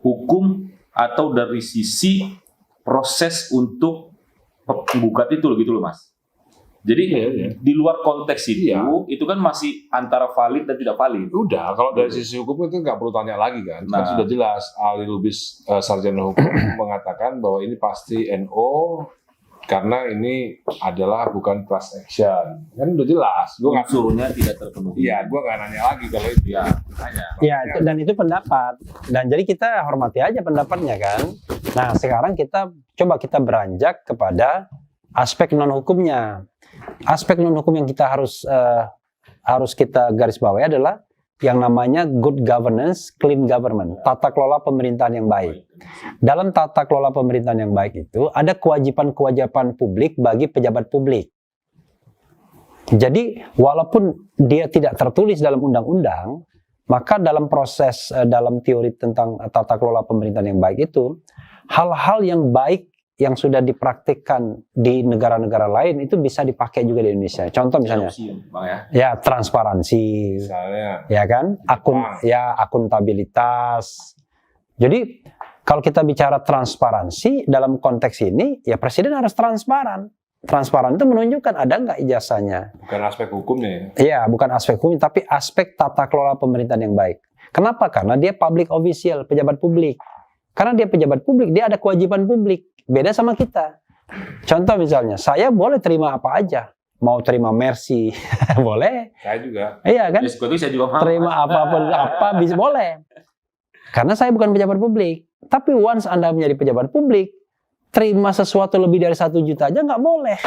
hukum atau dari sisi proses untuk penggugat itu gitu loh Mas. Jadi di luar konteks itu kan masih antara valid dan tidak valid. Udah, kalau dari sisi hukum itu nggak perlu tanya lagi kan. Nah. Kan sudah jelas Ali Lubis sarjana hukum mengatakan bahwa ini pasti NO karena ini adalah bukan class action. Kan udah jelas. Gue nggak Unsurnya tidak terpenuhi. Iya, gue nggak nanya lagi kalau itu. Ya, makanya. Ya dan itu pendapat. Dan jadi kita hormati aja pendapatnya kan. Nah sekarang kita beranjak kepada aspek non hukumnya. Aspek non hukum yang kita harus kita garis bawahi adalah yang namanya good governance, clean government, tata kelola pemerintahan yang baik. Dalam tata kelola pemerintahan yang baik itu ada kewajiban-kewajiban publik bagi pejabat publik. Jadi walaupun dia tidak tertulis dalam undang-undang, maka dalam proses dalam teori tentang tata kelola pemerintahan yang baik itu hal-hal yang baik yang sudah dipraktikkan di negara-negara lain itu bisa dipakai juga di Indonesia. Contoh misalnya, Bang ya. ya transparansi, Misalnya, ya kan, akuntabilitas. Jadi kalau kita bicara transparansi dalam konteks ini, ya presiden harus transparan. Transparan itu menunjukkan ada nggak ijazahnya. bukan aspek hukumnya ya. Iya, bukan aspek hukum, tapi aspek tata kelola pemerintahan yang baik. Kenapa? Karena dia public official, pejabat publik. Karena dia pejabat publik, dia ada kewajiban publik. Beda sama kita. Contoh misalnya, saya boleh terima apa aja. Mau terima mercy, boleh. Saya juga. Iya kan? Saya juga mau. Terima apapun, apa bisa boleh. Karena saya bukan pejabat publik. Tapi once Anda menjadi pejabat publik, terima sesuatu lebih dari 1 juta aja nggak boleh.